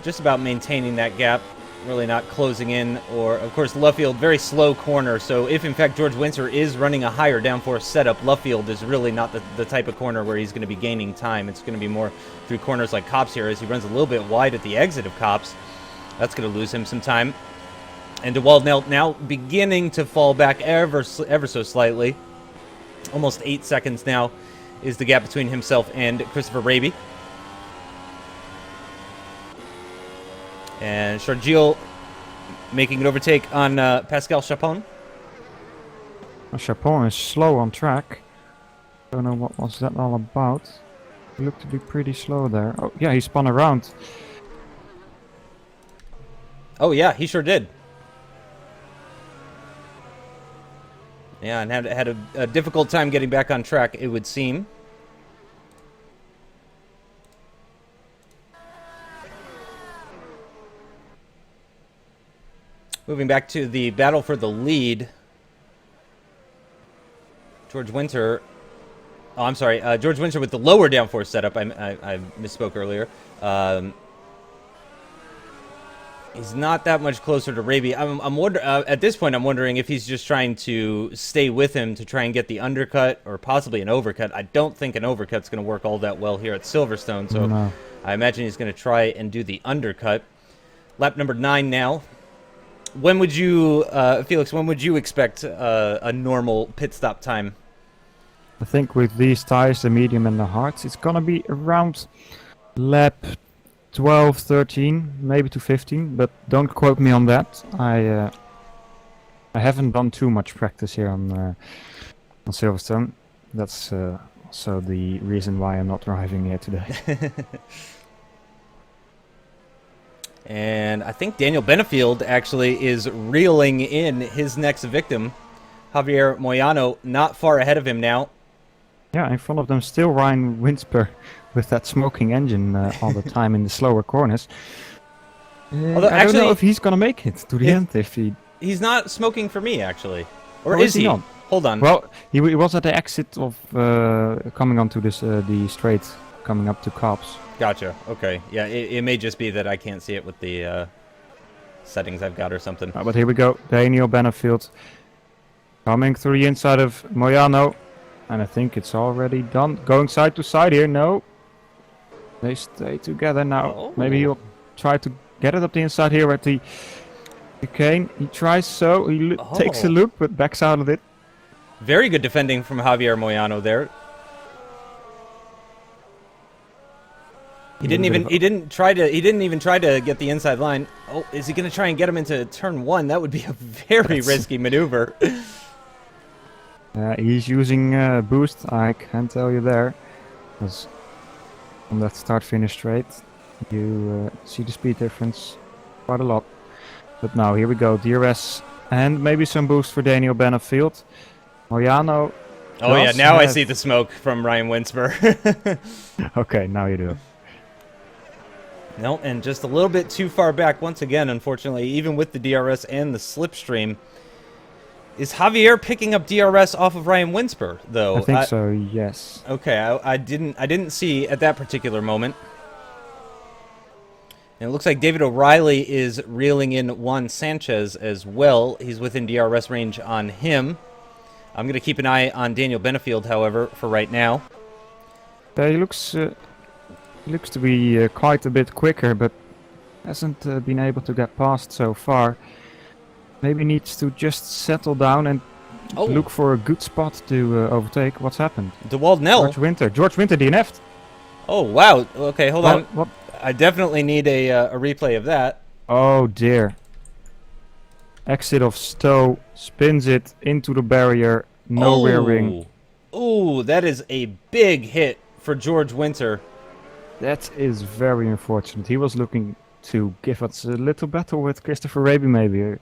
just about maintaining that gap. Really not closing in. Or, of course, Luffield, very slow corner. So if, in fact, George Winter is running a higher downforce setup, Luffield is really not the type of corner where he's going to be gaining time. It's going to be more through corners like Copse here as he runs a little bit wide at the exit of Copse. That's going to lose him some time. And Nell now beginning to fall back ever so slightly. Almost 8 seconds now is the gap between himself and Christopher Raby. And Chargil making an overtake on Pascal Chapon. Chapon is slow on track. Don't know what was that all about. He looked to be pretty slow there. Oh yeah, he spun around. Oh yeah, he sure did. Yeah, and had a difficult time getting back on track, it would seem. Moving back to the battle for the lead. George Winter. Oh, I'm sorry. George Winter with the lower downforce setup. I misspoke earlier. He's not that much closer to Raby. At this point, I'm wondering if he's just trying to stay with him to try and get the undercut or possibly an overcut. I don't think an overcut's going to work all that well here at Silverstone, so No. I imagine he's going to try and do the undercut. Lap number 9 now. When would you, Felix, when would you expect a normal pit stop time? I think with these tires, the medium and the hards, it's gonna be around lap 12, 13, maybe to 15, but don't quote me on that. I haven't done too much practice here on Silverstone. That's also the reason why I'm not driving here today. And I think Daniel Benefield actually is reeling in his next victim. Javier Moyano not far ahead of him now. Yeah, in front of them still Ryan Winsper with that smoking engine all the time in the slower corners. Although I don't know actually- if he's gonna make it to the end if he... He's not smoking for me, actually. Or Oh, is he? not? Hold on. Well, he was at the exit of coming onto this the straight coming up to Cops. Gotcha. Okay. Yeah, it may just be that I can't see it with the settings I've got or something. But here we go, Daniel Benefield coming through the inside of Moyano. And I think it's already done. Going side to side here, no. They stay together now. Oh. Maybe he'll try to get it up the inside here at the chicane. He tries so, he takes a look, but backs out of it. Very good defending from Javier Moyano there. He didn't even try to get the inside line. Oh, is he going to try and get him into turn 1? That would be a very risky maneuver. He's using boost, I can tell you there. Because on that start-finish straight, you see the speed difference quite a lot. But now, here we go, DRS and maybe some boost for Daniel Benefield. Moyano. Oh yeah, now I see the smoke from Ryan Winsper. Okay, now you do. No, and just a little bit too far back once again, unfortunately, even with the DRS and the slipstream. Is Javier picking up DRS off of Ryan Winsper, though? I think so, yes. Okay, I didn't see at that particular moment. And it looks like David O'Reilly is reeling in Juan Sanchez as well. He's within DRS range on him. I'm going to keep an eye on Daniel Benefield, however, for right now. He looks to be quite a bit quicker, but hasn't been able to get past so far. Maybe needs to just settle down and look for a good spot to overtake. What's happened? DeWald Nell. George Winter DNF'd. Oh, wow. Okay, hold on. What? I definitely need a replay of that. Oh, dear. Exit of Stowe, spins it into the barrier, no rear wing. Ooh, that is a big hit for George Winter. That is very unfortunate. He was looking to give us a little battle with Christopher Raby maybe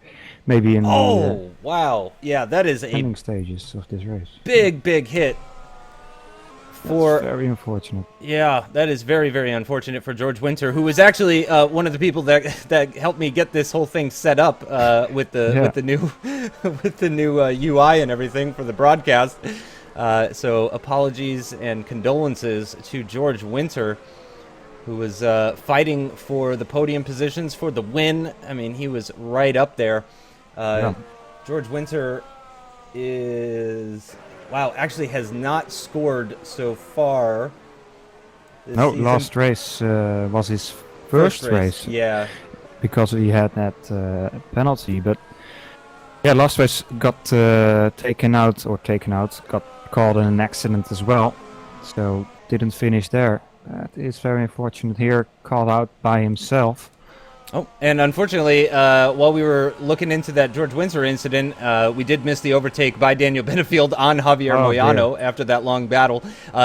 in the wow. Yeah, that is ending a stages of this race. big hit. That's very unfortunate. Yeah, that is very, very unfortunate for George Winter, who was actually one of the people that helped me get this whole thing set up with the new UI and everything for the broadcast. So apologies and condolences to George Winter, who was fighting for the podium positions for the win. I mean, he was right up there. George Winter is... Wow, actually has not scored so far. No, last race was his first race. Yeah. Because he had that penalty. But yeah, last race got taken out, got caught in an accident as well. So didn't finish there. That is very unfortunate here, caught out by himself. Oh, and unfortunately, while we were looking into that George Windsor incident, we did miss the overtake by Daniel Benefield on Javier Moyano after that long battle.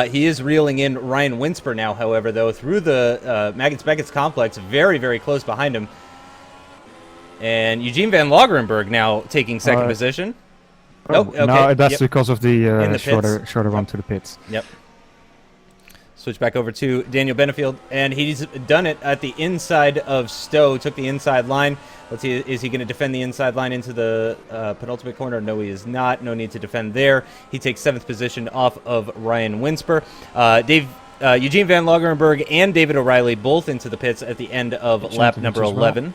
He is reeling in Ryan Winsper now, however, though, through the Maggots-Beckett's complex, very, very close behind him. And Eugene van Lagerenberg now taking second position. Okay. No, that's because of the shorter run to the pits. Yep. Switch back over to Daniel Benefield, and he's done it at the inside of Stowe. Took the inside line. Let's see, is he going to defend the inside line into the penultimate corner? No, he is not. No need to defend there. He takes 7th position off of Ryan Winsper. Eugene van Lagerenberg and David O'Reilly both into the pits at the end of lap number 11.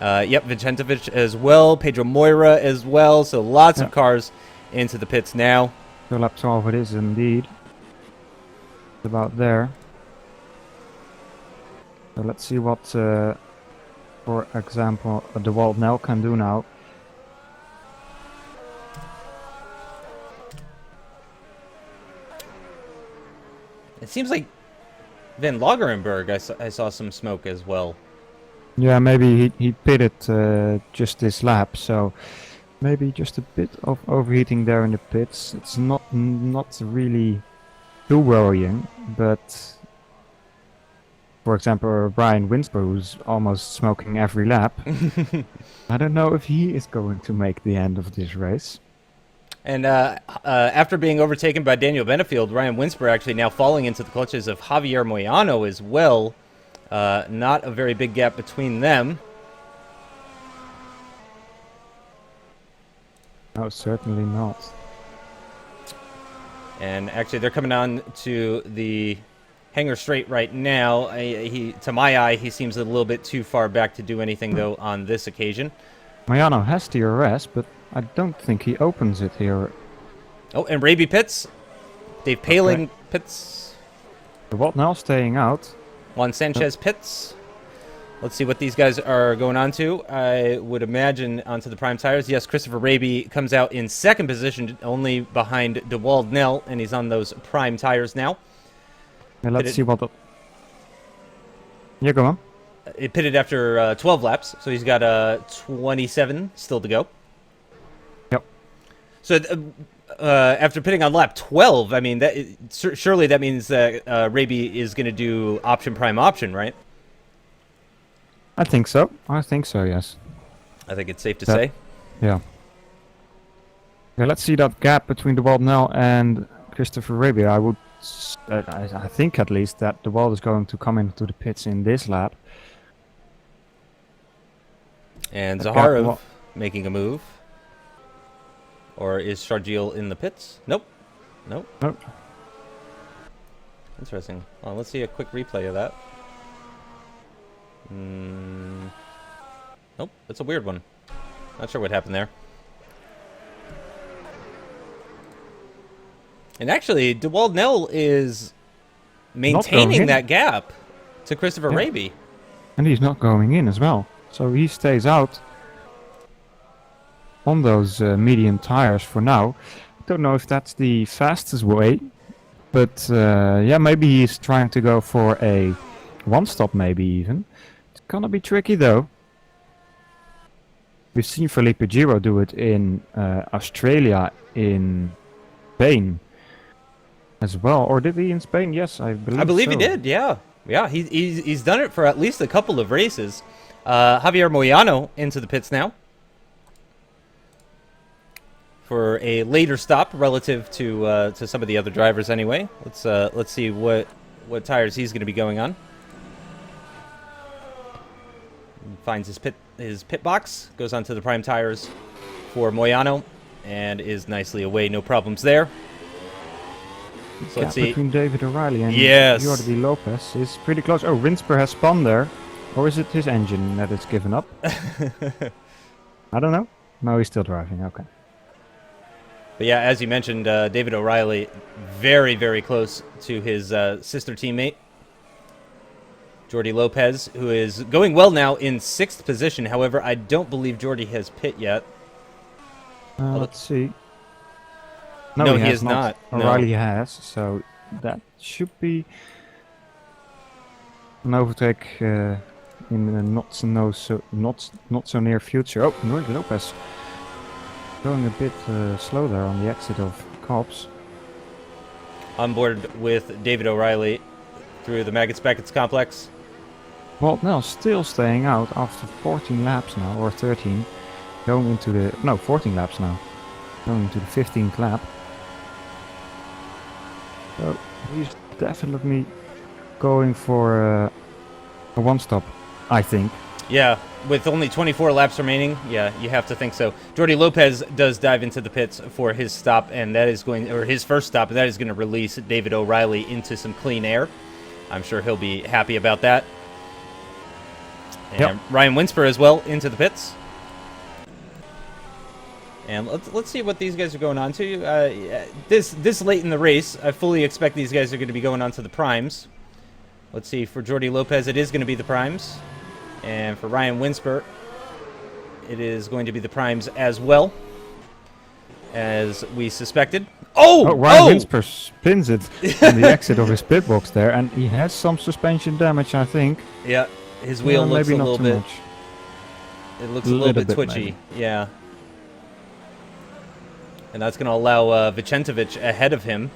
Yep, Vicentovic as well, Pedro Moira as well. So lots of cars into the pits now. So lap 12 it is indeed. About there. So let's see what, for example, De Wald Nel can do now. It seems like Van Lagerenberg, I saw some smoke as well. Yeah, maybe he pitted just this lap, so maybe just a bit of overheating there in the pits. It's not really too worrying, but for example, Brian Winsper, who's almost smoking every lap, I don't know if he is going to make the end of this race. And after being overtaken by Daniel Benefield, Ryan Winsper actually now falling into the clutches of Javier Moyano as well. Not a very big gap between them. No, certainly not. And actually, they're coming on to the hangar straight right now. To my eye, he seems a little bit too far back to do anything, though, on this occasion. Moyano has DRS, but I don't think he opens it here. Oh, and Raby pits. Dave Paling pits. De Wald Nel staying out. Juan Sanchez pits. Let's see what these guys are going on to. I would imagine onto the prime tires. Yes, Christopher Raby comes out in second position, only behind De Wald Nel, and he's on those prime tires now. Yeah, let's see what the... Yeah, go on. It pitted after 12 laps, so he's got 27 still to go. Yep. So after pitting on lap 12, I mean, surely that means that Raby is going to do option prime option, right? I think so. I think so, yes. I think it's safe to say. Yeah. Okay, let's see that gap between De Wald Nel and Christopher Raby. I think at least that De Wald is going to come into the pits in this lap. And Zaharov making a move. Or is Shargil in the pits? Nope. Nope. Nope. Interesting. Well, let's see a quick replay of that. Nope, that's a weird one. Not sure what happened there. And actually, De Wald Nel is maintaining that gap to Christopher Raby. And he's not going in as well. So he stays out on those medium tires for now. Don't know if that's the fastest way. But yeah, maybe he's trying to go for a one-stop maybe even. It's gonna be tricky though. We've seen Felipe Giro do it in Australia, in Spain as well. Or did he in Spain? Yes, I believe he did, yeah. Yeah, he's done it for at least a couple of races. Javier Moyano into the pits now for a later stop relative to some of the other drivers anyway. Let's see what tires he's going to be going on. Finds his pit box, goes onto the prime tires for Moyano, and is nicely away. No problems there. So let's see. Between David O'Reilly and Jordi Lopez is pretty close. Oh, Winsper has spun there. Or is it his engine that is given up? I don't know. No, he's still driving. Okay. But yeah, as you mentioned, David O'Reilly very, very close to his sister teammate, Jordi Lopez, who is going well now in 6th position. However, I don't believe Jordi has pit yet. Let's see. No, he has not. O'Reilly has, so that should be an overtake in the not so near future. Oh, Jordi Lopez going a bit slow there on the exit of Cops. On board with David O'Reilly through the Maggots Beckets complex. Well, now still staying out after 14 laps now, or 13. Going into the... No, 14 laps now. Going into the 15th lap. So he's definitely going for a one-stop, I think. Yeah, with only 24 laps remaining, yeah, you have to think so. Jordi Lopez does dive into the pits for his stop, and that is going, or his first stop, and that is going to release David O'Reilly into some clean air. I'm sure he'll be happy about that. And Ryan Winsper as well into the pits. And let's see what these guys are going on to. This late in the race, I fully expect these guys are going to be going on to the primes. Let's see, for Jordi Lopez, it is going to be the primes. And for Ryan Winsper, it is going to be the primes as well, as we suspected. Ryan Winsper spins it on the exit of his pit box there, and he has some suspension damage, I think. Yeah, his wheel looks a little bit... Much. It looks a little bit twitchy, maybe. Yeah. And that's going to allow Vicentovic ahead of him.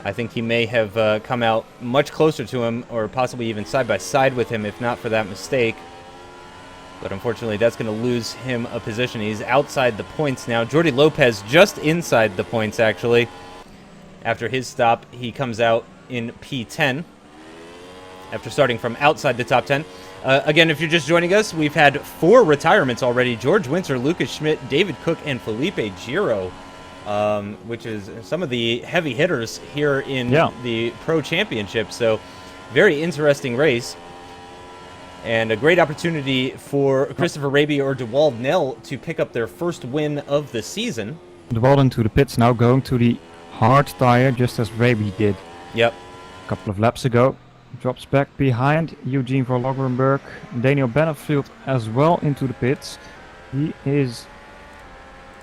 I think he may have come out much closer to him, or possibly even side by side with him, if not for that mistake. But unfortunately, that's going to lose him a position. He's outside the points now. Jordi Lopez just inside the points, actually. After his stop, he comes out in P10 after starting from outside the top 10. Again, if you're just joining us, we've had 4 retirements already. George Winter, Lucas Schmidt, David Cook, and Felipe Giro, which is some of the heavy hitters here in the Pro Championship. So, very interesting race. And a great opportunity for Christopher Raby or DeWald Nell to pick up their first win of the season. DeWald into the pits now, going to the hard tire, just as Raby did. Yep. A couple of laps ago. Drops back behind Eugene van Loggerenberg. Daniel Benefield as well into the pits. He is,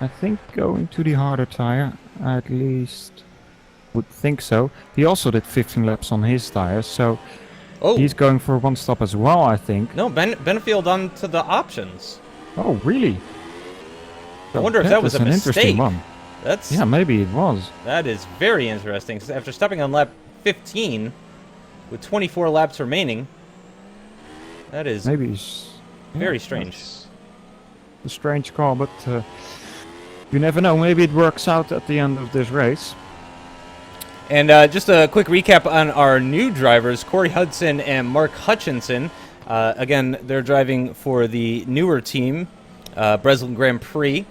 I think, going to the harder tire. At least would think so. He also did 15 laps on his tires, so... He's going for one stop as well, I think. No, Benefield onto the options. Oh, really? I wonder if that was a mistake. Interesting one. Yeah, maybe it was. That is very interesting. After stopping on lap 15, with 24 laps remaining, that is very strange. A strange call, but you never know. Maybe it works out at the end of this race. And just a quick recap on our new drivers, Corey Hudson and Mark Hutchinson. Again, they're driving for the newer team, Breslin Grand Prix.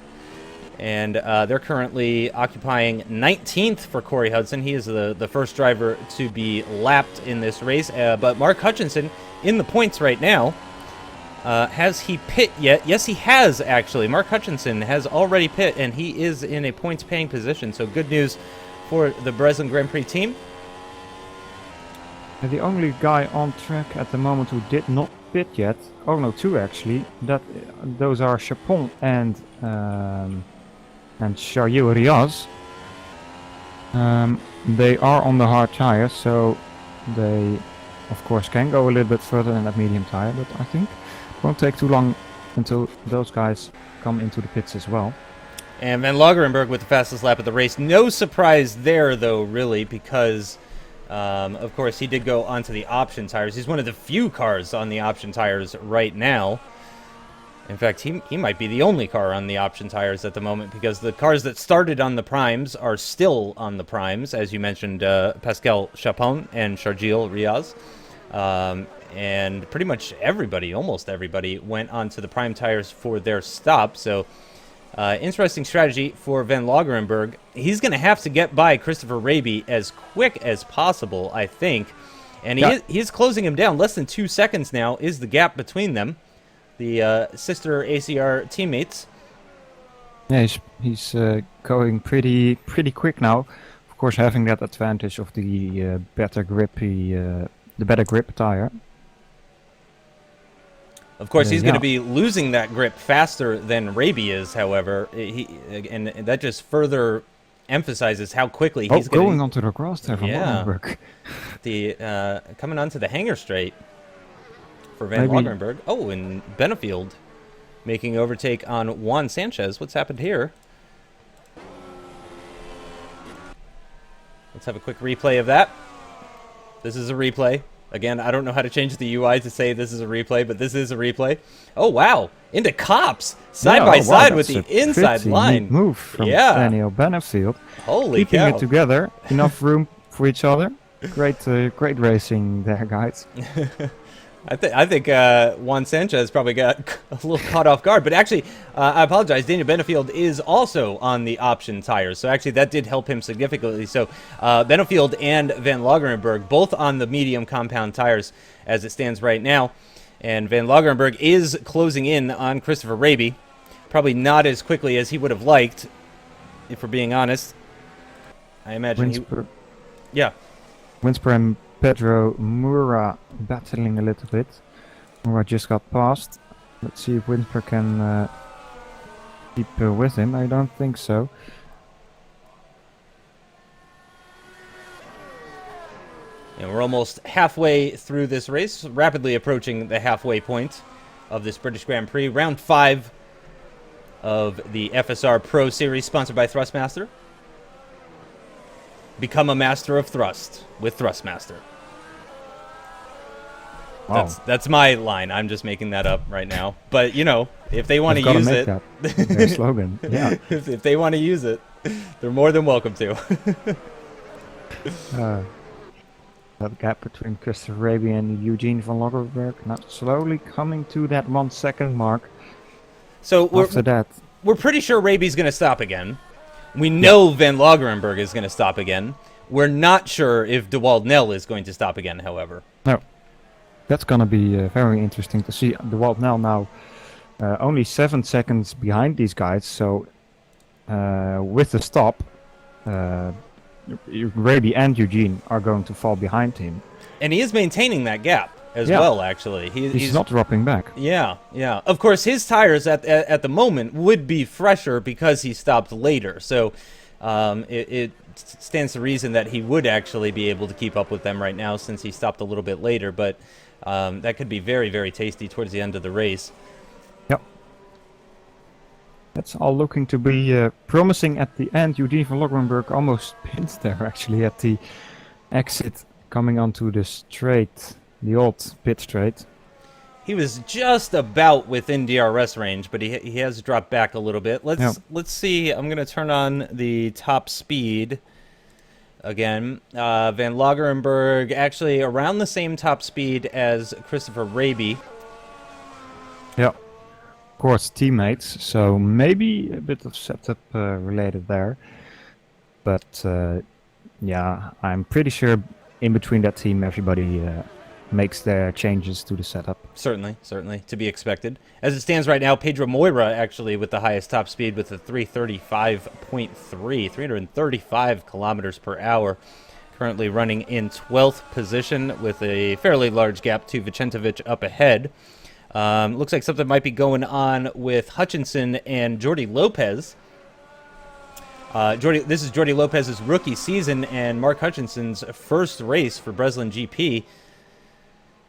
And they're currently occupying 19th for Corey Hudson. He is the first driver to be lapped in this race. But Mark Hutchinson in the points right now. Has he pit yet? Yes, he has, actually. Mark Hutchinson has already pit, and he is in a points-paying position. So good news for the Breslin Grand Prix team. And the only guy on track at the moment who did not pit yet, oh no, 2 actually, those are Chapon and Chariot Riaz. They are on the hard tire, so they of course can go a little bit further than that medium tire, but I think it won't take too long until those guys come into the pits as well. And Van Loggerenberg with the fastest lap of the race. No surprise there, though, really, because, of course, he did go onto the option tires. He's one of the few cars on the option tires right now. In fact, he might be the only car on the option tires at the moment, because the cars that started on the primes are still on the primes, as you mentioned, Pascal Chapon and Sharjeel Riaz. And pretty much everybody, almost everybody, went onto the prime tires for their stop, so... interesting strategy for Van Loggerenberg. He's going to have to get by Christopher Raby as quick as possible, I think. And he is closing him down. Less than 2 seconds now is the gap between them, the sister ACR teammates. Yeah, he's going pretty quick now. Of course, having that advantage of the better grip tire. Of course, he's going to be losing that grip faster than Raby is, however, and that just further emphasizes how quickly he's going onto the grass there from Loggerenberg. Coming onto the hanger straight for Van Loggerenberg. Oh, and Benefield making overtake on Juan Sanchez. What's happened here? Let's have a quick replay of that. This is a replay. Again, I don't know how to change the UI to say this is a replay, but this is a replay. Oh, wow. Into cops. Side by side with the inside line. Neat move from Daniel Benefield. Holy cow. Keeping it together. Enough room for each other. Great racing there, guys. I think Juan Sanchez probably got a little caught off guard. But actually, I apologize, Daniel Benefield is also on the option tires. So actually, that did help him significantly. So Benefield and Van Loggerenberg both on the medium compound tires as it stands right now. And Van Lagerenberg is closing in on Christopher Raby. Probably not as quickly as he would have liked, if we're being honest. I imagine yeah. Winsper and Pedro Moura battling a little bit. Moura just got past. Let's see if Winsper can keep with him. I don't think so. And we're almost halfway through this race, rapidly approaching the halfway point of this British Grand Prix. Round 5 of the FSR Pro Series, sponsored by Thrustmaster. Become a master of thrust with Thrustmaster. Wow. That's my line. I'm just making that up right now. But, you know, if they want to use it... that their slogan. Yeah. If they want to use it, they're more than welcome to. That gap between Christopher Raby and Eugene van Lagerenberg now slowly coming to that 1 second mark. So we're pretty sure Raby's going to stop again. We know Van Lagerenberg is going to stop again. We're not sure if De Wald-Nel is going to stop again, however. No. That's going to be very interesting to see. De Wald-Nel now only 7 seconds behind these guys. So with the stop, Raby and Eugene are going to fall behind him. And he is maintaining that gap as well, actually. He's not dropping back. Yeah, yeah. Of course, his tires at the moment would be fresher because he stopped later. So it stands to reason that he would actually be able to keep up with them right now since he stopped a little bit later. But that could be very, very tasty towards the end of the race. Yep. That's all looking to be promising at the end. Eugene van Lagerenberg almost pinned there, actually, at the exit coming onto the straight, the old pit straight. He was just about within DRS range, but he has dropped back a little bit. Let's see. I'm going to turn on the top speed again. Van Lagerenberg actually around the same top speed as Christopher Raby. Yeah. Of course, teammates, so maybe a bit of setup related there. But yeah, I'm pretty sure in between that team everybody makes their changes to the setup. Certainly, to be expected. As it stands right now, Pedro Moura actually with the highest top speed with a 335.3, 335 kilometers per hour. Currently running in 12th position with a fairly large gap to Vicentovic up ahead. Looks like something might be going on with Hutchinson and Jordi Lopez. This is Jordi Lopez's rookie season and Mark Hutchinson's first race for Breslin GP.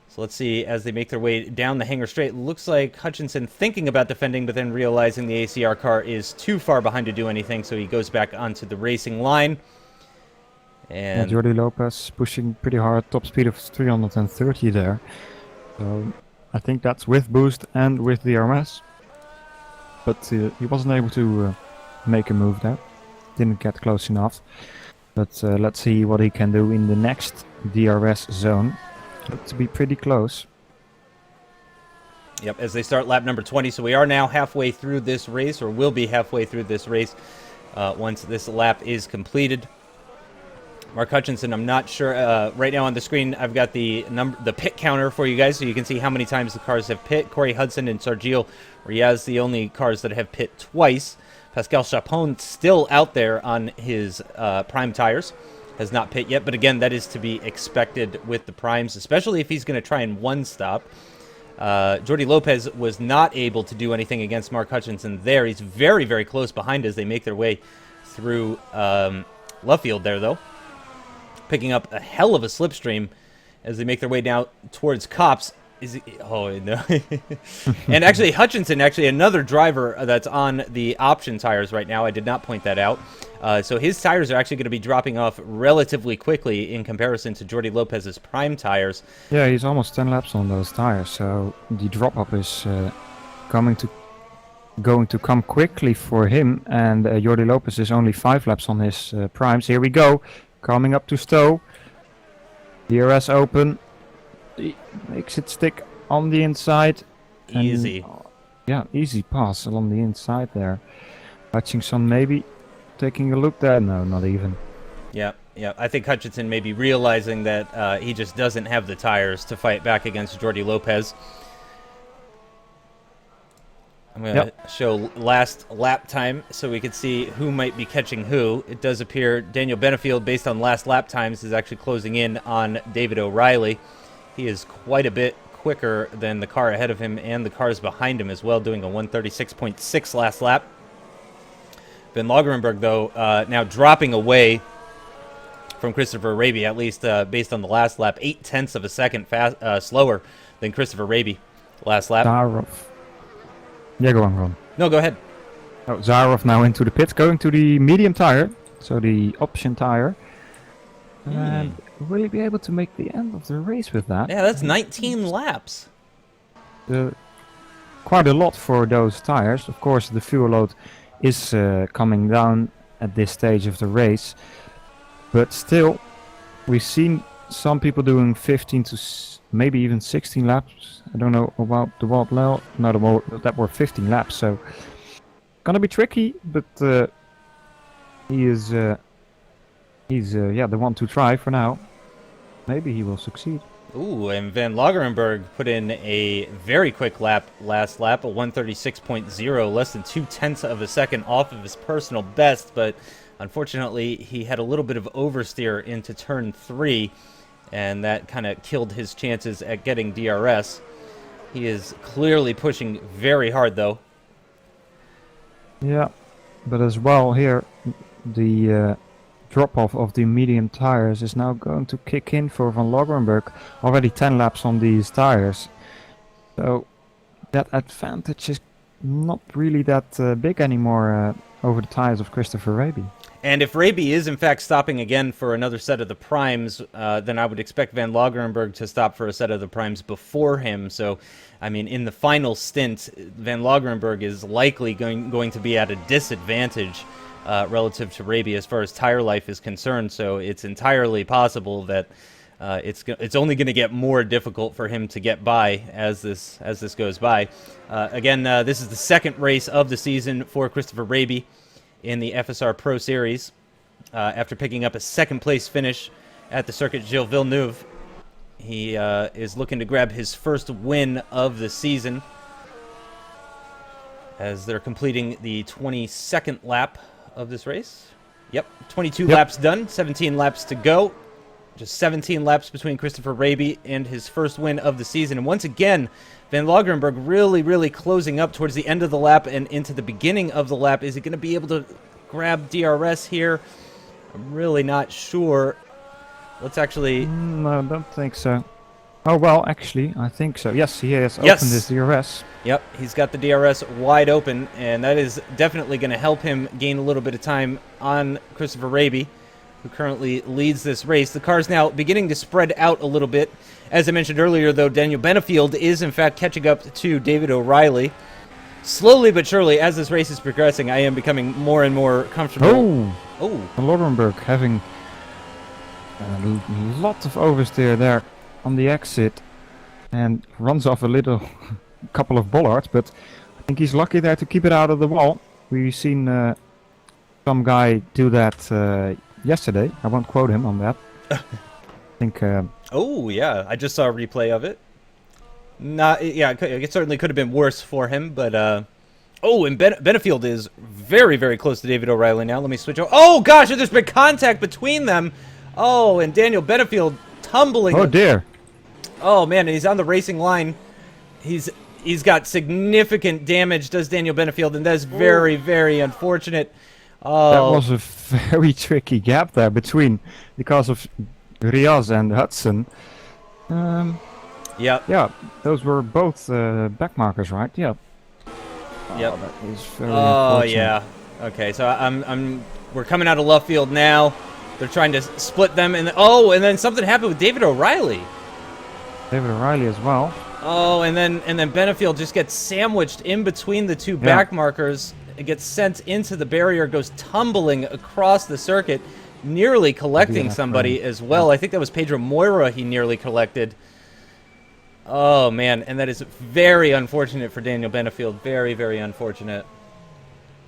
So let's see as they make their way down the hangar straight. Looks like Hutchinson thinking about defending, but then realizing the ACR car is too far behind to do anything, so he goes back onto the racing line. And Jordi Lopez pushing pretty hard, top speed of 330 there. So I think that's with boost and with DRS. But he wasn't able to make a move there. Didn't get close enough. But let's see what he can do in the next DRS zone. Look to be pretty close. Yep, as they start lap number 20. So we are now halfway through this race, or will be halfway through this race once this lap is completed. Mark Hutchinson, I'm not sure. Right now on the screen, I've got the pit counter for you guys, so you can see how many times the cars have pit. Corey Hudson and Sergio Riaz, the only cars that have pit twice. Pascal Chapon still out there on his prime tires. Has not pit yet, but again, that is to be expected with the primes, especially if he's going to try and one stop. Jordi Lopez was not able to do anything against Mark Hutchinson there. He's very, very close behind as they make their way through Luffield there, though. Picking up a hell of a slipstream as they make their way down towards Copse. Oh, no. And actually, Hutchinson, another driver that's on the option tires right now. I did not point that out. So his tires are actually going to be dropping off relatively quickly in comparison to Jordi Lopez's prime tires. Yeah, he's almost 10 laps on those tires, so the drop-off is going to come quickly for him, and Jordi Lopez is only 5 laps on his primes. Here we go, coming up to Stowe. DRS open. He makes it stick on the inside. Easy. Yeah, easy pass along the inside there. Hutchinson maybe taking a look there. No, not even. Yeah. I think Hutchinson may be realizing that he just doesn't have the tires to fight back against Jordi Lopez. I'm going to show last lap time so we can see who might be catching who. It does appear Daniel Benefield, based on last lap times, is actually closing in on David O'Reilly. He is quite a bit quicker than the car ahead of him and the cars behind him as well, doing a 136.6 last lap. Van Lagerenberg, though, now dropping away from Christopher Raby, at least based on the last lap, 0.8 of a second slower than Christopher Raby last lap. Zarov. Yeah, go on, Ron. No, go ahead. Oh, Zarov now into the pits, going to the medium tire, so the option tire. And will he be able to make the end of the race with that? Yeah, that's 19 laps. Quite a lot for those tires. Of course, the fuel load is coming down at this stage of the race. But still, we've seen some people doing 15 to maybe even 16 laps. I don't know about the Walt Lel. No, that were 15 laps. So, gonna be tricky. But he's the one to try for now. Maybe he will succeed. Ooh, and Van Lagerenberg put in a very quick lap last lap, a 136.0, less than 0.2 of a second off of his personal best, but unfortunately he had a little bit of oversteer into turn 3, and that kind of killed his chances at getting DRS. He is clearly pushing very hard, though. Yeah, but as well here, the drop-off of the medium tires is now going to kick in for Van Lagerenberg. Already 10 laps on these tires. So that advantage is not really that big anymore over the tires of Christopher Raby. And if Raby is in fact stopping again for another set of the primes, then I would expect Van Lagerenberg to stop for a set of the primes before him. So, I mean, in the final stint, Van Lagerenberg is likely going to be at a disadvantage relative to Raby as far as tire life is concerned. So it's entirely possible that it's only going to get more difficult for him to get by as this goes by. Again, this is the second race of the season for Christopher Raby in the FSR Pro Series, after picking up a second-place finish at the Circuit Gilles Villeneuve. He is looking to grab his first win of the season as they're completing the 22nd lap of this race. Yep, 22 laps done, 17 laps to go. Just 17 laps between Christopher Raby and his first win of the season. And once again, Van Lagerenberg really closing up towards the end of the lap and into the beginning of the lap. Is he going to be able to grab DRS here? I'm really not sure. Let's actually... No, I don't think so. Oh, well, actually, I think so. Yes, he has opened his DRS. Yep, he's got the DRS wide open, and that is definitely going to help him gain a little bit of time on Christopher Raby, who currently leads this race. The car's now beginning to spread out a little bit. As I mentioned earlier, though, Daniel Benefield is, in fact, catching up to David O'Reilly. Slowly but surely, as this race is progressing, I am becoming more and more comfortable. Oh! Van Lagerenberg having a lot of oversteer there on the exit and runs off a couple of bollards, but I think he's lucky there to keep it out of the wall. We've seen some guy do that yesterday. I won't quote him on that. I think... oh, yeah. I just saw a replay of it. It certainly could have been worse for him, but... Oh, and Benefield is very close to David O'Reilly now. Let me switch over. Oh, gosh, there's been contact between them. Oh, and Daniel Benefield tumbling. Oh, dear. Oh, man, and he's on the racing line. He's got significant damage, does Daniel Benefield, and that is very unfortunate. Oh. That was a very tricky gap there because of Riaz and Hudson. Yeah, those were both back markers, right? Yeah. Yep. That is very unfortunate. Yeah. Okay, so we're coming out of left field now. They're trying to split them, and then something happened with David O'Reilly. David O'Reilly as well. Oh, and then Benefield just gets sandwiched in between the two back markers. It gets sent into the barrier, goes tumbling across the circuit, nearly collecting somebody as well. Yeah. I think that was Pedro Moira he nearly collected. Oh, man, and that is very unfortunate for Daniel Benefield. Very unfortunate.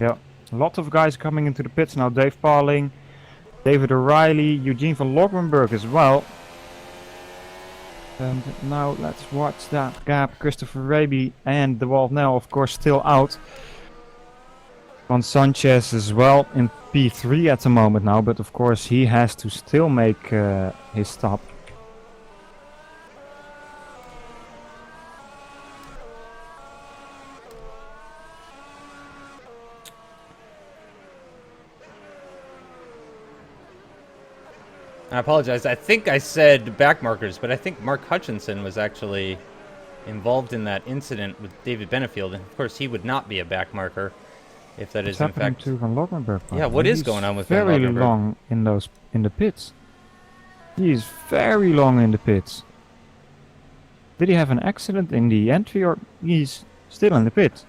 Yeah, a lot of guys coming into the pits now. Dave Parling, David O'Reilly, Eugene van Lagerenberg as well. And now let's watch that gap. Christopher Raby and De Wolf now, of course, still out. On Sanchez as well in P3 at the moment now, but of course he has to still make his stop. I apologize. I think I said back markers, but I think Mark Hutchinson was actually involved in that incident with David Benefield, and of course he would not be a back marker if that is in fact. To Van Loggenberg? Yeah, what is going on with Van very Loggenberg? long in the pits. He is very long in the pits. Did he have an accident in the entry, or he's still in the pits?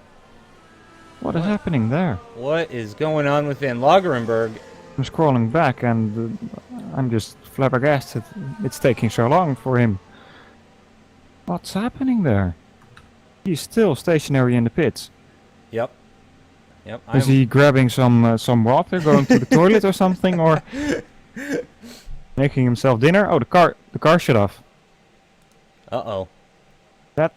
What is happening there? What is going on with Van Loggerenberg? I'm scrolling back and I'm just flabbergasted. It's taking so long for him. What's happening there? He's still stationary in the pits. Yep. Yep. Is he grabbing some water, going to the toilet or something, or making himself dinner? Oh, the car shut off. Uh-oh. That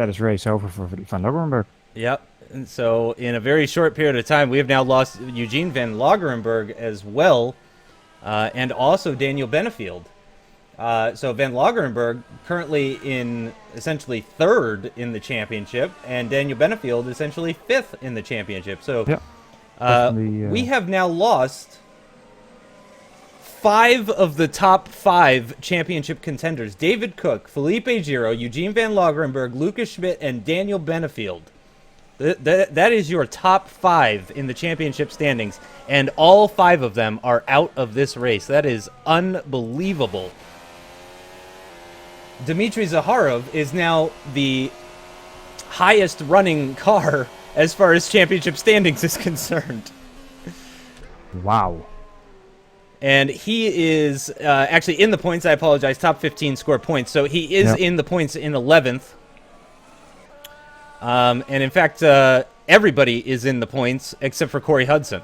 is race over for Van Loggerenberg. Yep. And so in a very short period of time, we have now lost Eugene Van Loggerenberg as well, and also Daniel Benefield. So Van Loggerenberg currently in essentially third in the championship, and Daniel Benefield essentially fifth in the championship. So we have now lost 5 of the top 5 championship contenders: David Cook, Felipe Giro, Eugene Van Loggerenberg, Lucas Schmidt, and Daniel Benefield. That is your top 5 in the championship standings, and all 5 of them are out of this race. That is unbelievable. Dmitry Zaharov is now the highest running car as far as championship standings is concerned. Wow. And he is actually in the points. I apologize. Top 15 score points. So he is in the points in 11th. And in fact, everybody is in the points except for Corey Hudson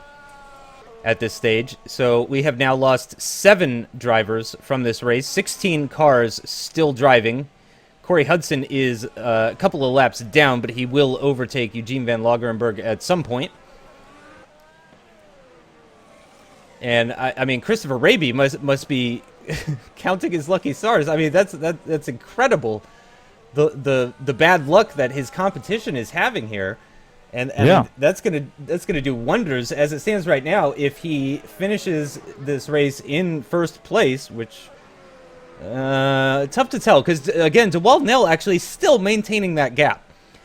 at this stage. So we have now lost 7 drivers from this race. 16 cars still driving. Corey Hudson is a couple of laps down, but he will overtake Eugene Van Loggerenberg at some point. And I mean, Christopher Raby must be counting his lucky stars. I mean, that's incredible. The bad luck that his competition is having here, and that's gonna do wonders as it stands right now. If he finishes this race in first place, which tough to tell, because again, DeWald Nell actually still maintaining that gap.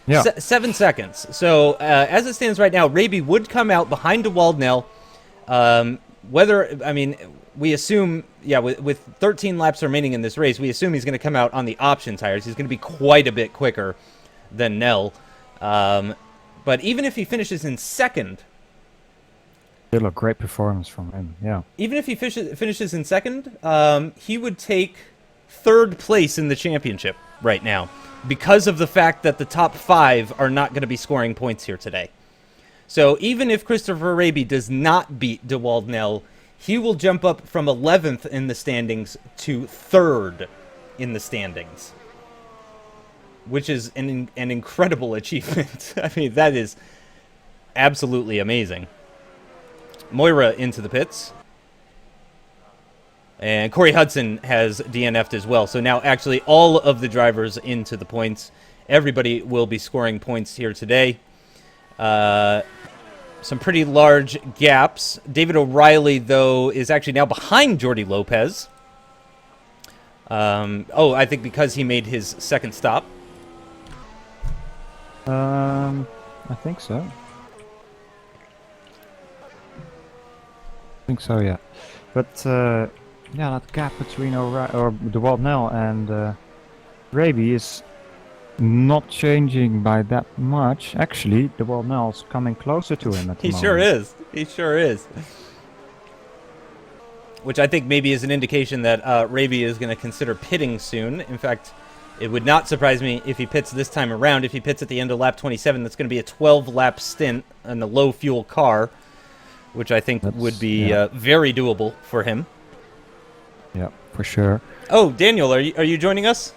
Yeah. 7 seconds. So as it stands right now, Raby would come out behind DeWald Nell. We assume, with 13 laps remaining in this race, we assume he's going to come out on the option tires. He's going to be quite a bit quicker than Nell. But even if he finishes in second... Still a great performance from him, yeah. Even if he finishes in second, he would take third place in the championship right now, because of the fact that the top 5 are not going to be scoring points here today. So even if Christopher Raby does not beat DeWald Nell, he will jump up from 11th in the standings to 3rd in the standings, which is an incredible achievement. I mean, that is absolutely amazing. Moira into the pits. And Corey Hudson has DNF'd as well. So now actually all of the drivers into the points. Everybody will be scoring points here today. Some pretty large gaps. David O'Reilly, though, is actually now behind Jordi Lopez. I think because he made his second stop. I think so. Yeah. But, that gap between DeWald Nell and Raby is not changing by that much. Actually, DeWald Nell's coming closer to him at the moment. He sure is. Which I think maybe is an indication that Raby is going to consider pitting soon. In fact, it would not surprise me if he pits this time around. If he pits at the end of lap 27, that's going to be a 12-lap stint in a low-fuel car, which I think would be very doable for him. Yeah, for sure. Oh, Daniel, are you joining us?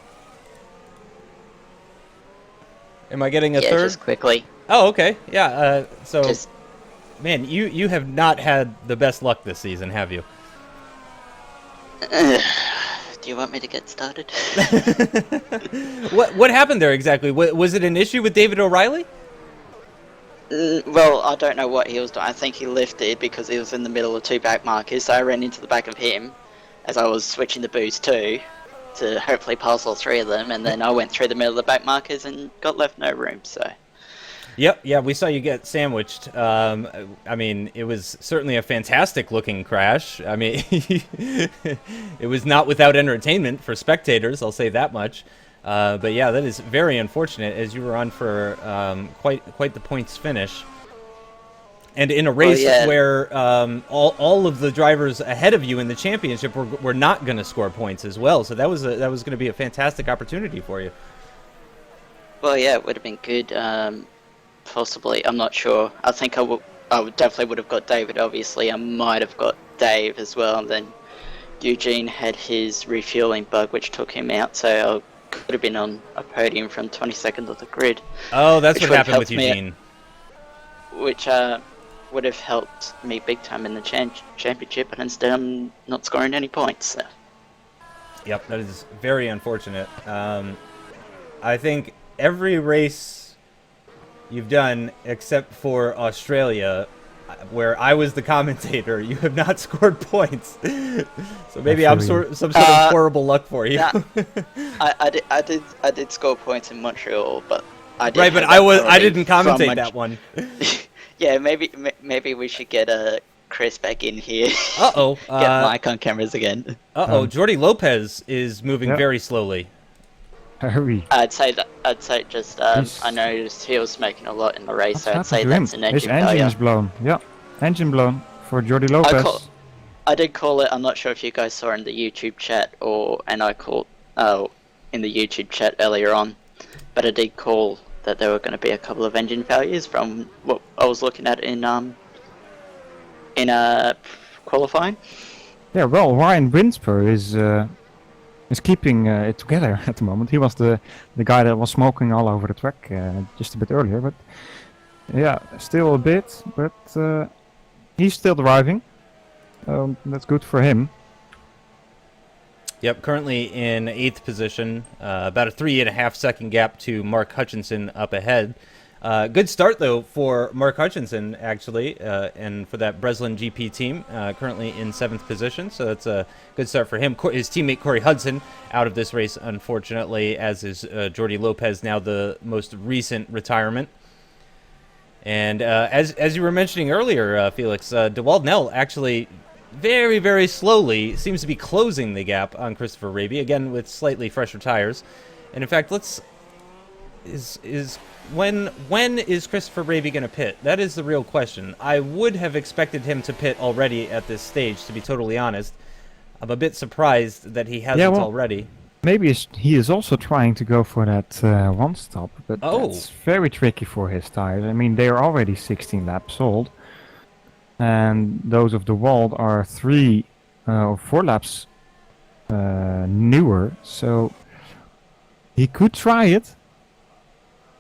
Am I getting a Yeah, third? just quickly. Oh, okay. Yeah. So, Just man, you have not had the best luck this season, have you? do you want me to get started? What happened there exactly? Was it an issue with David O'Reilly? Well, I don't know what he was doing. I think he lifted because he was in the middle of two back markers, so I ran into the back of him as I was switching the boost too, to hopefully pass all three of them, and then I went through the middle of the back markers and got left no room, so... Yep, yeah, we saw you get sandwiched. I mean, it was certainly a fantastic-looking crash. I mean, it was not without entertainment for spectators, I'll say that much. But yeah, that is very unfortunate, as you were on for quite the points finish. And in a race where all of the drivers ahead of you in the championship were not going to score points as well, so that was going to be a fantastic opportunity for you. Well, yeah, it would have been good. Possibly, I'm not sure. I think I definitely would have got David, obviously. I might have got Dave as well, and then Eugene had his refueling bug, which took him out, so I could have been on a podium from 22nd of the grid. Oh, that's what happened with Eugene. Which would have helped me big time in the championship, but instead I'm not scoring any points. So. Yep, that is very unfortunate. I think every race you've done, except for Australia, where I was the commentator, you have not scored points. So maybe I'm some sort of horrible luck for you. Nah, I did score points in Montreal, but I did. Right, but I didn't commentate that one. Yeah, maybe we should get Chris back in here. Uh-oh. Get Mike on cameras again. Uh-oh, Jordi Lopez is moving very slowly. Hurry. I'd say just I noticed he was making a lot in the race, so I'd say that's an engine failure. His engine is blown. Yeah, engine blown for Jordi Lopez. I did call it. I'm not sure if you guys saw in the YouTube chat and I called in the YouTube chat earlier on, but I did call that there were going to be a couple of engine failures from what I was looking at in qualifying. Yeah, well, Ryan Winsper is keeping it together at the moment. He was the guy that was smoking all over the track just a bit earlier, but yeah, still a bit, but he's still driving. That's good for him. Yep, currently in 8th position, about a 3.5 second gap to Mark Hutchinson up ahead. Good start, though, for Mark Hutchinson, actually, and for that Breslin GP team, currently in 7th position, so that's a good start for him. His teammate Corey Hudson out of this race, unfortunately, as is Jordi Lopez, now the most recent retirement. And as you were mentioning earlier, Felix, DeWald Nell actually very, very slowly seems to be closing the gap on Christopher Raby, again with slightly fresher tires. And in fact, when is Christopher Raby going to pit? That is the real question. I would have expected him to pit already at this stage, to be totally honest. I'm a bit surprised that he hasn't already. Maybe he is also trying to go for that one stop, but that's very tricky for his tires. I mean, they are already 16 laps old, and those of DeWald are 3 or 4 laps newer, so he could try it.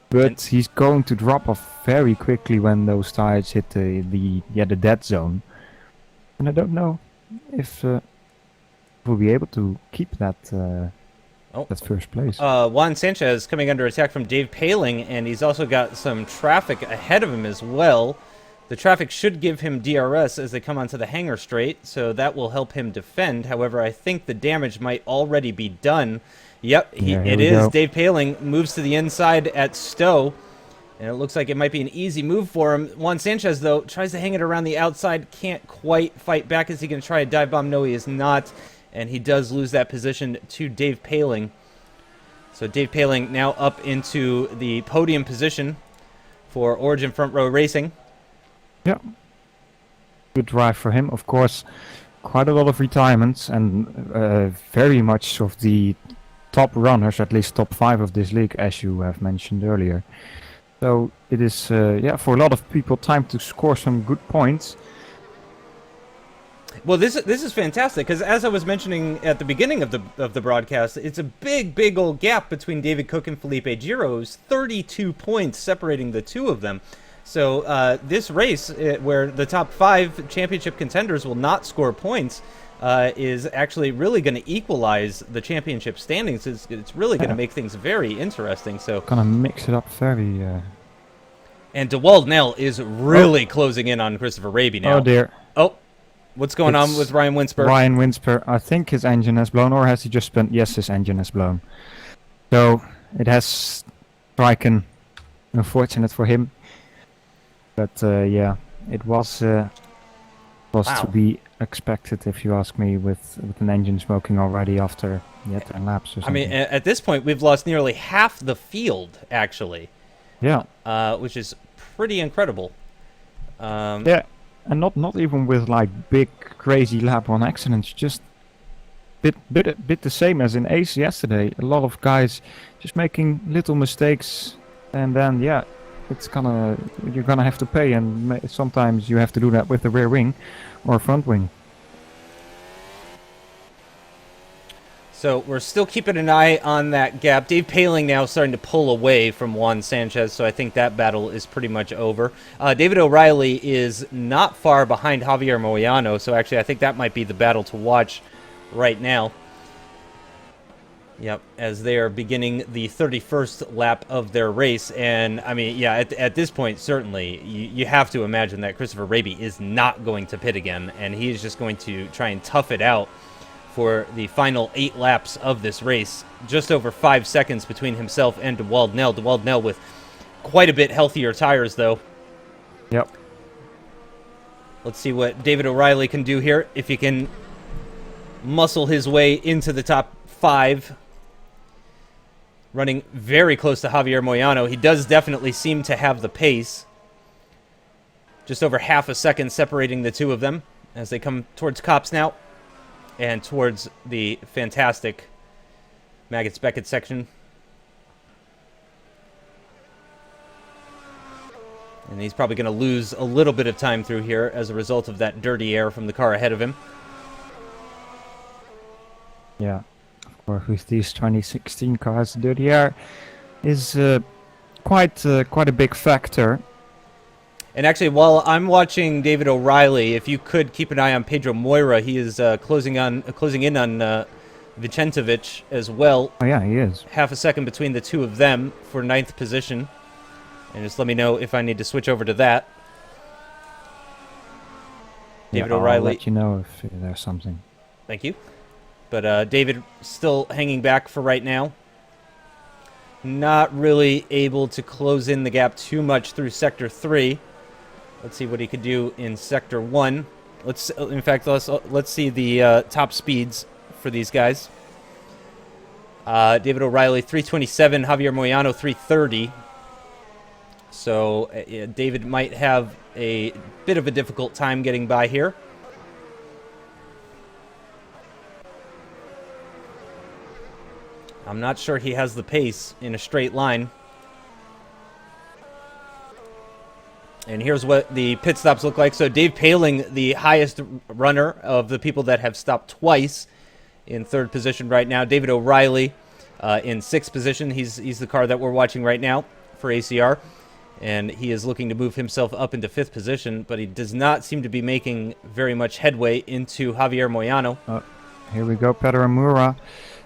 But he's going to drop off very quickly when those tires hit the dead zone, and I don't know if we'll be able to keep that first place. Juan Sanchez coming under attack from Dave Paling, and he's also got some traffic ahead of him as well. The traffic should give him DRS as they come onto the hangar straight, so that will help him defend. However, I think the damage might already be done. Yep, it is. Go. Dave Paling moves to the inside at Stowe, and it looks like it might be an easy move for him. Juan Sanchez, though, tries to hang it around the outside, can't quite fight back. Is he going to try a dive bomb? No, he is not, and he does lose that position to Dave Paling. So Dave Paling now up into the podium position for Origin Front Row Racing. Yeah, good drive for him. Of course, quite a lot of retirements, and very much of the top runners, at least top 5 of this league, as you have mentioned earlier. So it is, for a lot of people, time to score some good points. Well, this is fantastic because, as I was mentioning at the beginning of the broadcast, it's a big old gap between David Cook and Felipe Giro's 32 points separating the two of them. So this race, where the top 5 championship contenders will not score points, is actually really going to equalize the championship standings. It's really going to make things very interesting. So gonna mix it up very. And DeWald Nell is really closing in on Christopher Raby now. Oh dear. Oh. What's going on with Ryan Winsper? Ryan Winsper, I think his engine has blown, or has he just spent? Yes, his engine has blown. So it has striken. Unfortunate for him. But yeah, it was to be expected, if you ask me, with an engine smoking already after 10 laps or something. I mean, at this point, we've lost nearly half the field, actually. Yeah. Which is pretty incredible. Yeah. And not even with like big crazy lap 1 accidents, just bit the same as in Ace yesterday. A lot of guys just making little mistakes, and then yeah, you're gonna have to pay, and sometimes you have to do that with the rear wing or front wing. So we're still keeping an eye on that gap. Dave Paling now starting to pull away from Juan Sanchez, so I think that battle is pretty much over. David O'Reilly is not far behind Javier Moyano, so actually I think that might be the battle to watch right now. Yep, as they are beginning the 31st lap of their race. And, I mean, yeah, at this point, certainly, you have to imagine that Christopher Raby is not going to pit again, and he is just going to try and tough it out for the final 8 laps of this race. Just over 5 seconds between himself and DeWald Nell. DeWald Nell with quite a bit healthier tires, though. Yep. Let's see what David O'Reilly can do here, if he can muscle his way into the top 5. Running very close to Javier Moyano. He does definitely seem to have the pace. Just over half a second separating the two of them as they come towards Copse now. And towards the fantastic Maggots-Beckett section. And he's probably going to lose a little bit of time through here as a result of that dirty air from the car ahead of him. Yeah, of course, with these 2016 cars, dirty air is quite a big factor. And actually, while I'm watching David O'Reilly, if you could keep an eye on Pedro Moira, he is closing in on Vicentovic as well. Oh yeah, he is. Half a second between the two of them for 9th position. And just let me know if I need to switch over to that. David O'Reilly. I'll let you know if there's something. Thank you. But David still hanging back for right now. Not really able to close in the gap too much through Sector 3. Let's see what he could do in Sector 1. Let's see the top speeds for these guys. David O'Reilly 327, Javier Moyano 330. So David might have a bit of a difficult time getting by here. I'm not sure he has the pace in a straight line. And here's what the pit stops look like. So Dave Paling, the highest runner of the people that have stopped twice, in 3rd position right now. David O'Reilly in 6th position. He's the car that we're watching right now for ACR. And he is looking to move himself up into 5th position, but he does not seem to be making very much headway into Javier Moyano. Here we go, Pedro Amura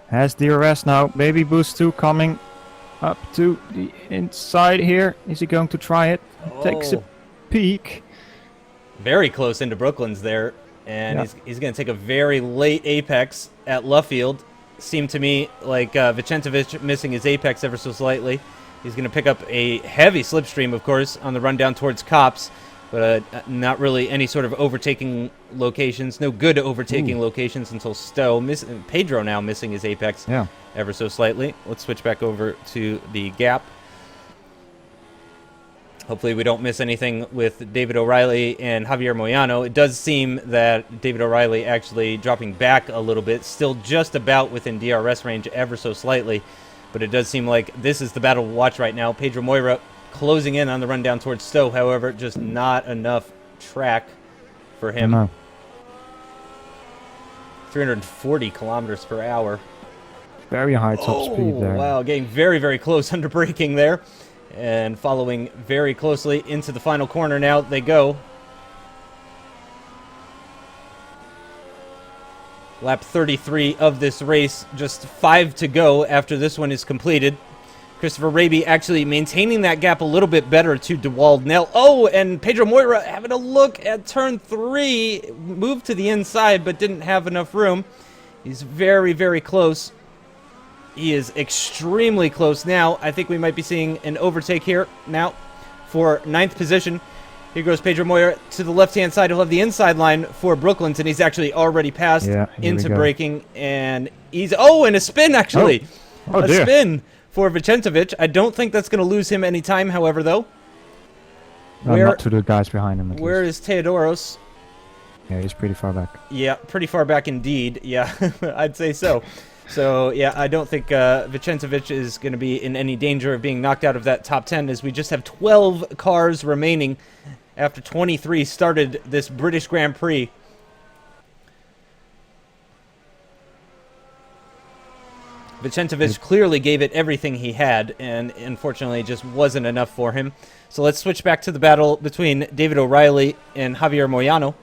has DRS now. Baby Boost 2 coming up to the inside here. Is he going to try it? Takes a peek. Very close into Brooklands there. And yeah. he's going to take a very late apex at Luffield. Seemed to me like Vicentovic missing his apex ever so slightly. He's going to pick up a heavy slipstream, of course, on the run down towards Copse. But not really any sort of overtaking locations. No good overtaking locations until Stowe. Pedro now missing his apex ever so slightly. Let's switch back over to the gap. Hopefully we don't miss anything with David O'Reilly and Javier Moyano. It does seem that David O'Reilly actually dropping back a little bit. Still just about within DRS range ever so slightly. But it does seem like this is the battle to watch right now. Pedro Moira closing in on the run down towards Stowe, however, just not enough track for him. 340 kilometers per hour. Very high top speed there. Wow, getting very, very close under braking there. And following very closely into the final corner now they go. Lap 33 of this race, just 5 to go after this one is completed. Christopher Raby actually maintaining that gap a little bit better to DeWald Nell. Oh, and Pedro Moira having a look at turn 3. Moved to the inside, but didn't have enough room. He's very, very close. He is extremely close now. I think we might be seeing an overtake here now for 9th position. Here goes Pedro Moira to the left-hand side. He'll have the inside line for Brooklands, and he's actually already passed into braking. And he's... Oh, and a spin, actually. Oh a dear. Spin for Vicentovic. I don't think that's going to lose him any time, however, though. Not to the guys behind him, at Where least. is Theodoros? Yeah, he's pretty far back. Yeah, pretty far back indeed. Yeah, I'd say so. So, yeah, I don't think Vicentovic is going to be in any danger of being knocked out of that top 10, as we just have 12 cars remaining after 23 started this British Grand Prix. Vicentovic clearly gave it everything he had, and unfortunately it just wasn't enough for him. So let's switch back to the battle between David O'Reilly and Javier Moyano.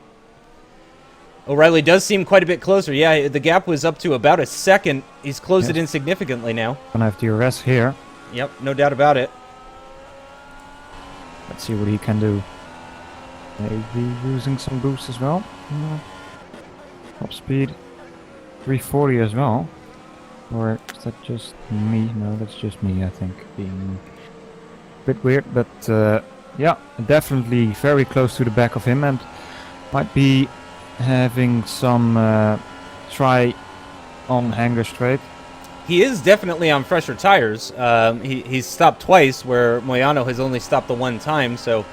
O'Reilly does seem quite a bit closer. Yeah, the gap was up to about a second. He's closed it in significantly now. Gonna have DRS here. Yep, no doubt about it. Let's see what he can do. Maybe losing some boost as well. Top speed. 340 as well. Or is that just me? No, that's just me, I think. Being a bit weird, but yeah, definitely very close to the back of him, and might be having some try on hanger straight. He is definitely on fresher tires. He's stopped twice, where Moyano has only stopped the one time, so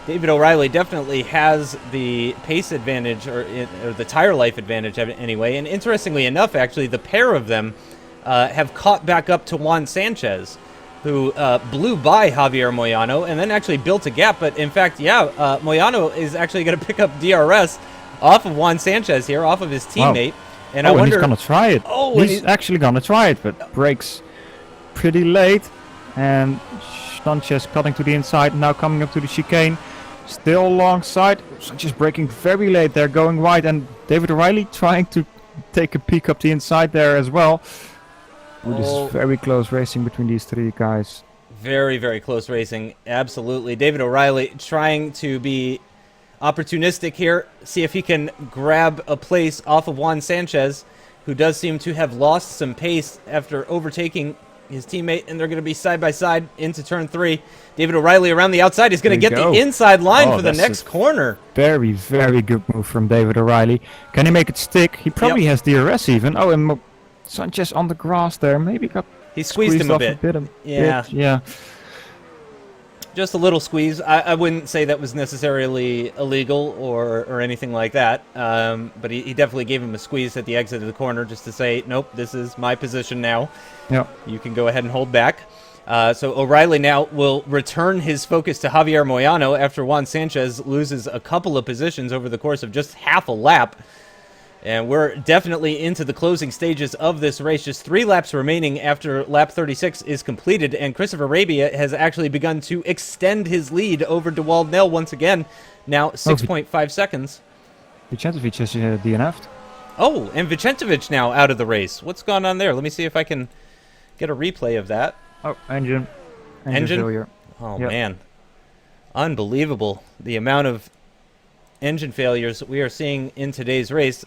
David O'Reilly definitely has the pace advantage, or the tire life advantage anyway. And interestingly enough, actually, the pair of them have caught back up to Juan Sanchez, who blew by Javier Moyano and then actually built a gap. But in fact, yeah, Moyano is actually going to pick up DRS off of Juan Sanchez here, off of his teammate. Wow. And I wonder, and he's going to try it. Oh, he's actually going to try it, but brakes pretty late. And Sanchez cutting to the inside, now coming up to the chicane. Still alongside. Sanchez braking very late there, going wide. And David O'Reilly trying to take a peek up the inside there as well. Ooh, this is very close racing between these three guys. Very, very close racing. Absolutely. David O'Reilly trying to be opportunistic here, see if he can grab a place off of Juan Sanchez, who does seem to have lost some pace after overtaking his teammate, and they're going to be side by side into turn 3. David O'Reilly around the outside is going to get the inside line for the next corner. Very, very good move from David O'Reilly. Can he make it stick? He probably has DRS even. Oh, and Sanchez on the grass there. Maybe got he squeezed him a bit. Yeah. Yeah. Just a little squeeze. I wouldn't say that was necessarily illegal or anything like that, but he definitely gave him a squeeze at the exit of the corner just to say, nope, this is my position now. Yep. You can go ahead and hold back. So O'Reilly now will return his focus to Javier Moyano after Juan Sanchez loses a couple of positions over the course of just half a lap. And we're definitely into the closing stages of this race. Just 3 laps remaining after lap 36 is completed. And Christopher Rabia has actually begun to extend his lead over DeWald Nell once again. Now 6.5 seconds. Vicentovic has DNF'd. Oh, and Vicentovic now out of the race. What's going on there? Let me see if I can get a replay of that. Oh, engine failure. Oh, man. Unbelievable. The amount of engine failures we are seeing in today's race.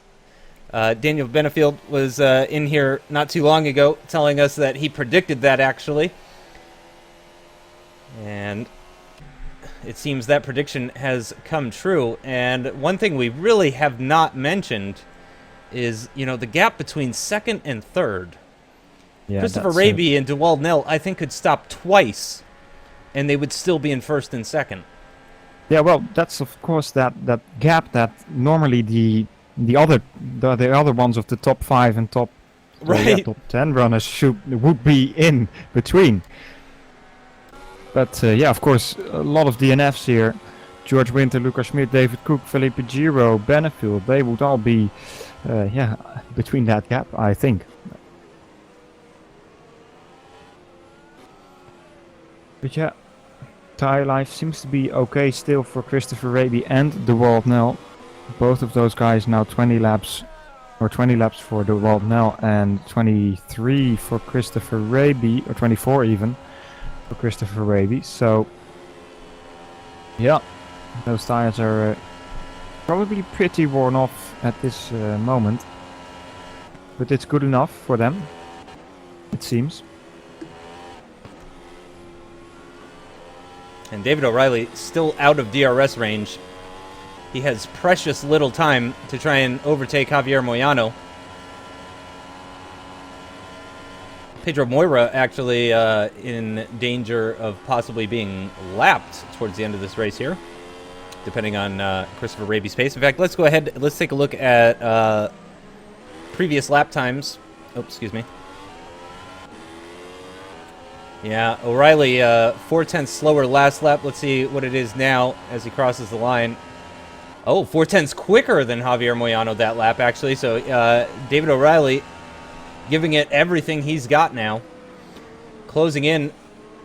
Daniel Benefield was in here not too long ago telling us that he predicted that, actually. And it seems that prediction has come true. And one thing we really have not mentioned is, you know, the gap between second and third. Yeah, Christopher Raby and DeWald Nell, I think, could stop twice, and they would still be in first and second. Yeah, well, that's of course that gap that normally the other ones of the top 5 and top 10 runners would be in between. But yeah, of course, a lot of DNFs here. George Winter, Lucas Schmidt, David Cook, Felipe Giro, Benefield, they would all be, between that gap, I think. But yeah, tire life seems to be okay still for Christopher Raby and De Wald Nel. Both of those guys now 20 laps, or 20 laps for De Wald Nel and 23 for Christopher Raby, or 24 even for Christopher Raby. So yeah, those tires are probably pretty worn off at this moment, but it's good enough for them, it seems. And David O'Reilly still out of DRS range. He has precious little time to try and overtake Javier Moyano. Pedro Moira actually in danger of possibly being lapped towards the end of this race here, depending on Christopher Raby's pace. In fact, let's go ahead, let's take a look at previous lap times. Oh, excuse me. Yeah, O'Reilly 4/10 slower last lap. Let's see what it is now as he crosses the line. Oh, 4/10 quicker than Javier Moyano that lap, actually. So David O'Reilly giving it everything he's got now. Closing in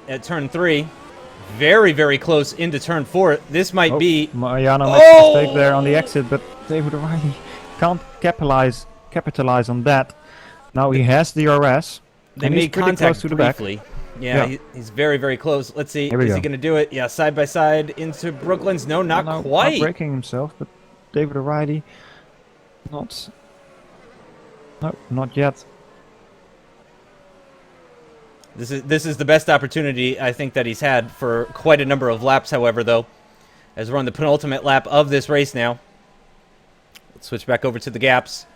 at turn 3. Very, very close into turn 4. This might be... Moyano makes a mistake there on the exit, but David O'Reilly can't capitalize on that. Now he has the RS. They made contact close to the briefly. back. Yeah. He's very, very close. Let's see. Here we Is go. he going to do it? Yeah, side by side into Brooklands. No, not quite. Not breaking himself, but David O'Reilly not... No, not yet. This is the best opportunity I think that he's had for quite a number of laps, however, though, as we're on the penultimate lap of this race now. Let's switch back over to the gaps.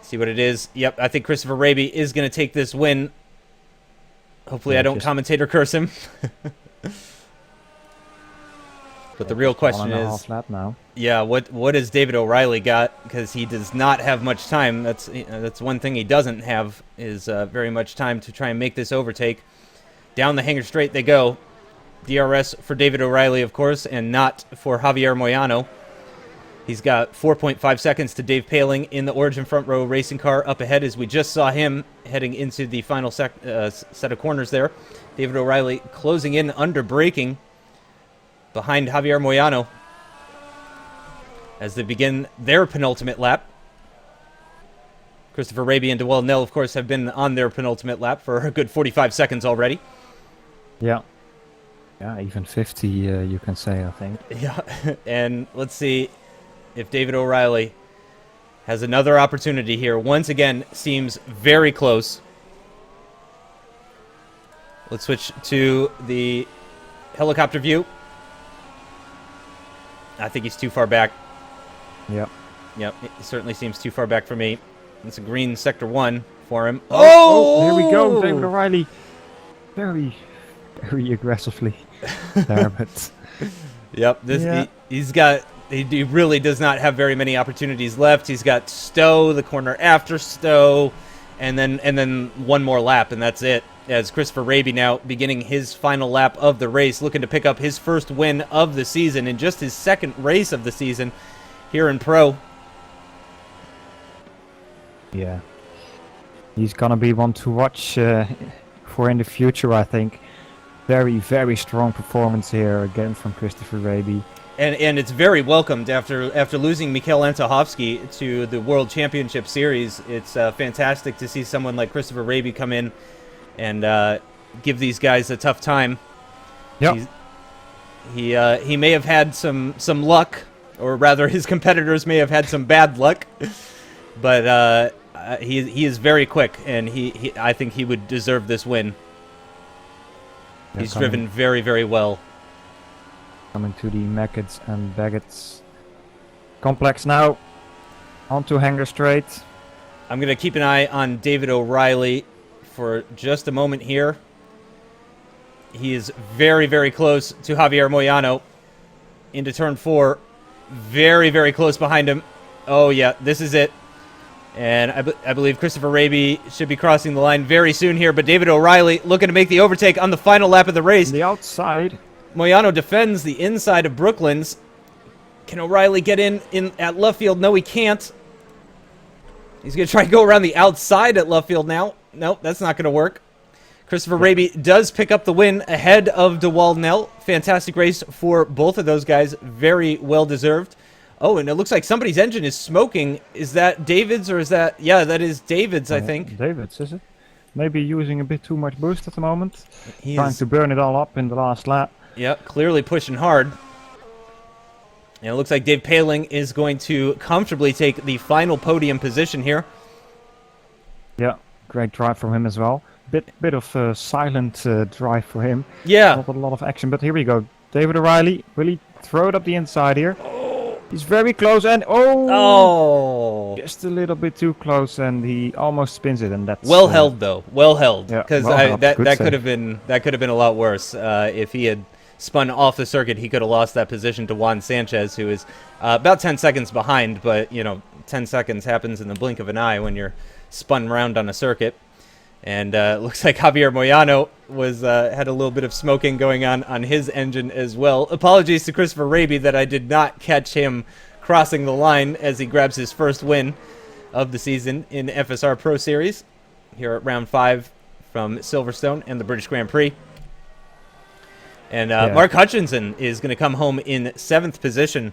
See what it is. Yep, I think Christopher Raby is going to take this win. Hopefully I don't commentator curse him. But the real question is, lap now. yeah, what has David O'Reilly got? Because he does not have much time. That's one thing he doesn't have, is very much time to try and make this overtake. Down the hanger straight they go. DRS for David O'Reilly, of course, and not for Javier Moyano. He's got 4.5 seconds to Dave Paling in the Origin front row racing car up ahead, as we just saw him heading into the final set of corners there. David O'Reilly closing in under braking behind Javier Moyano as they begin their penultimate lap. Christopher Raby and De Wald Nel, of course, have been on their penultimate lap for a good 45 seconds already. Yeah. Yeah, even 50, you can say, I think. Yeah, and let's see if David O'Reilly has another opportunity here. Once again, seems very close. Let's switch to the helicopter view. I think he's too far back. Yep. Yep, it certainly seems too far back for me. It's a green sector 1 for him. Oh, here we go. David O'Reilly very, very aggressively there, but... Yep, he really does not have very many opportunities left. He's got Stowe, the corner after Stowe, and then one more lap, and that's it. As Christopher Raby now beginning his final lap of the race, looking to pick up his first win of the season in just his second race of the season here in Pro. Yeah. He's gonna be one to watch for in the future, I think. Very, very strong performance here again from Christopher Raby. And it's very welcomed after losing Mikhail Antohovsky to the World Championship Series. It's fantastic to see someone like Christopher Raby come in and give these guys a tough time. Yep. He may have had some luck, or rather his competitors may have had some bad luck, but he is very quick, and I think he would deserve this win. He's driven very, very well. Coming to the Mackett's and Baggett's complex now. Onto Hanger Straight. I'm going to keep an eye on David O'Reilly for just a moment here. He is very, very close to Javier Moyano into turn 4. Very, very close behind him. Oh, yeah, this is it. And I believe Christopher Raby should be crossing the line very soon here. But David O'Reilly looking to make the overtake on the final lap of the race. On the outside. Moyano defends the inside of Brooklands. Can O'Reilly get in at left field? No, he can't. He's going to try to go around the outside at left field now. Nope, that's not going to work. Christopher Raby does pick up the win ahead of DeWald Nell. Fantastic race for both of those guys. Very well deserved. Oh, and it looks like somebody's engine is smoking. Is that David's or is that... Yeah, that is David's, I think. David's, is it? Maybe using a bit too much boost at the moment. He Trying is, to burn it all up in the last lap. Yep, clearly pushing hard. And it looks like Dave Paling is going to comfortably take the final podium position here. Yeah, great drive from him as well. Bit of a silent drive for him. Yeah. Not a lot of action, but here we go. David O'Reilly, will he throw it up the inside here? He's very close and just a little bit too close, and he almost spins it, and that's well held though. Well held, yeah, because that could have been a lot worse. If he had spun off the circuit, he could have lost that position to Juan Sanchez, who is about 10 seconds behind. But 10 seconds happens in the blink of an eye when you're spun around on a circuit. And looks like Javier Moyano was had a little bit of smoking going on his engine as well. Apologies to Christopher Raby that I did not catch him crossing the line as he grabs his first win of the season in FSR Pro Series here at round 5 from Silverstone and the British Grand Prix. And Mark Hutchinson is going to come home in 7th position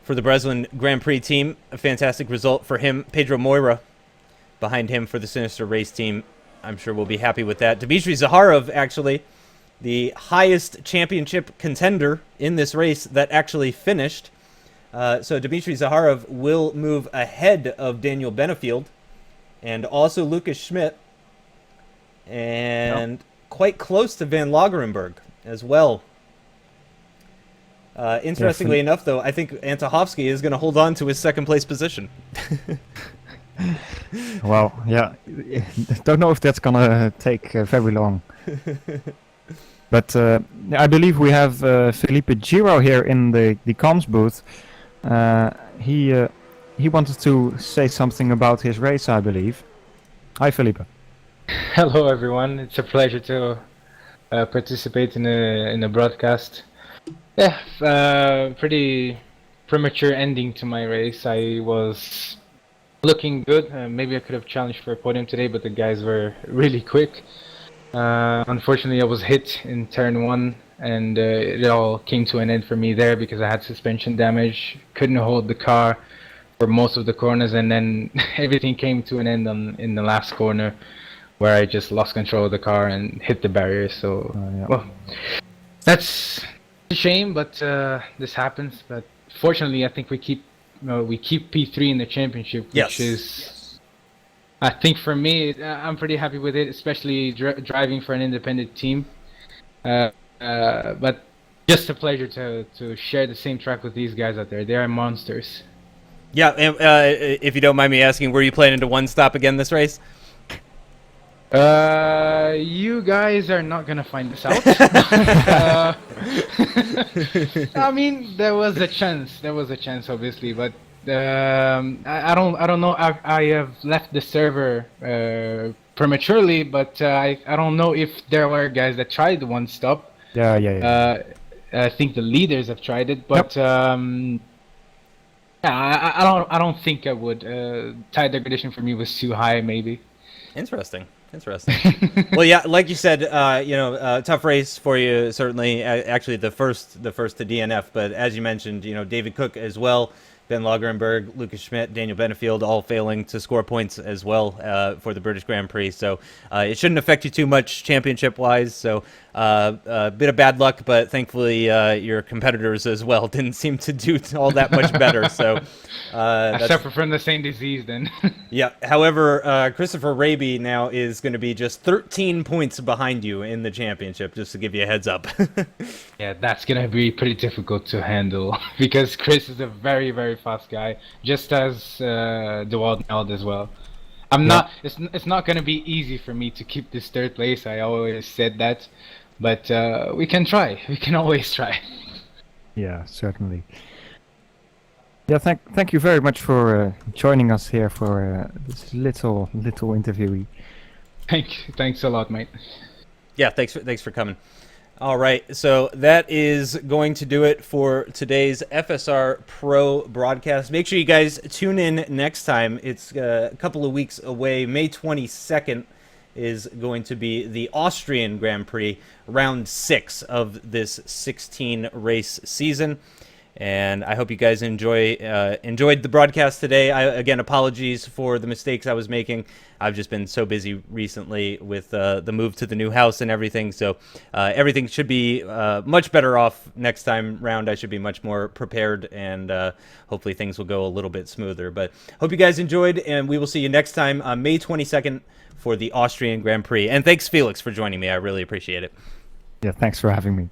for the Breslin Grand Prix team. A fantastic result for him. Pedro Moira behind him for the Sinister Race team. I'm sure we'll be happy with that. Dmitry Zaharov, actually, the highest championship contender in this race that actually finished. So Dmitry Zaharov will move ahead of Daniel Benefield and also Lucas Schmidt and quite close to Van Lagerenberg as well. Interestingly enough, though, I think Antohovsky is going to hold on to his second place position. Well, yeah, don't know if that's gonna take very long. But I believe we have Felipe Giro here in the comms booth. He wanted to say something about his race, I believe. Hi, Felipe. Hello, everyone. It's a pleasure to participate in a broadcast. Yeah, pretty premature ending to my race. I was looking good. Maybe I could have challenged for a podium today, but the guys were really quick. Unfortunately, I was hit in turn 1, and it all came to an end for me there because I had suspension damage. Couldn't hold the car for most of the corners, and then everything came to an end in the last corner, where I just lost control of the car and hit the barrier. So, well, that's a shame, but this happens. But fortunately, I think we keep P3 in the championship, which is, I think for me, I'm pretty happy with it, especially driving for an independent team. But just a pleasure to share the same track with these guys out there. They are monsters. Yeah, and if you don't mind me asking, were you planning to one stop again this race? You guys are not gonna find this out. I mean, there was a chance, obviously, but I don't know. I have left the server prematurely, but I don't know if there were guys that tried one stop. Yeah. I think the leaders have tried it, but yeah, I don't think I would. Tire degradation for me was too high, maybe. Interesting. Well, yeah, like you said, tough race for you, certainly. Actually, the first to DNF, but as you mentioned, David Cook as well, Ben Lagerenberg, Lucas Schmidt, Daniel Benefield, all failing to score points as well for the British Grand Prix. So it shouldn't affect you too much championship-wise. So a bit of bad luck, but thankfully your competitors as well didn't seem to do all that much better. So I suffer from the same disease then. Yeah. However, Christopher Raby now is going to be just 13 points behind you in the championship, just to give you a heads up. Yeah, that's going to be pretty difficult to handle because Chris is a very, very fast guy, just as DeWald Neld as well. It's not going to be easy for me to keep this third place. I always said that, but we can try. We can always try. Yeah, certainly. Yeah, thank you very much for joining us here for this little interview. Thanks a lot, mate. Yeah, thanks for coming. All right, so that is going to do it for today's FSR Pro broadcast. Make sure you guys tune in next time. It's a couple of weeks away. May 22nd is going to be the Austrian Grand Prix, round 6 of this 16-race season. And I hope you guys enjoyed the broadcast today. Again, apologies for the mistakes I was making. I've just been so busy recently with the move to the new house and everything. So everything should be much better off next time round. I should be much more prepared, and hopefully things will go a little bit smoother. But hope you guys enjoyed, and we will see you next time on May 22nd for the Austrian Grand Prix. And thanks, Felix, for joining me. I really appreciate it. Yeah, thanks for having me.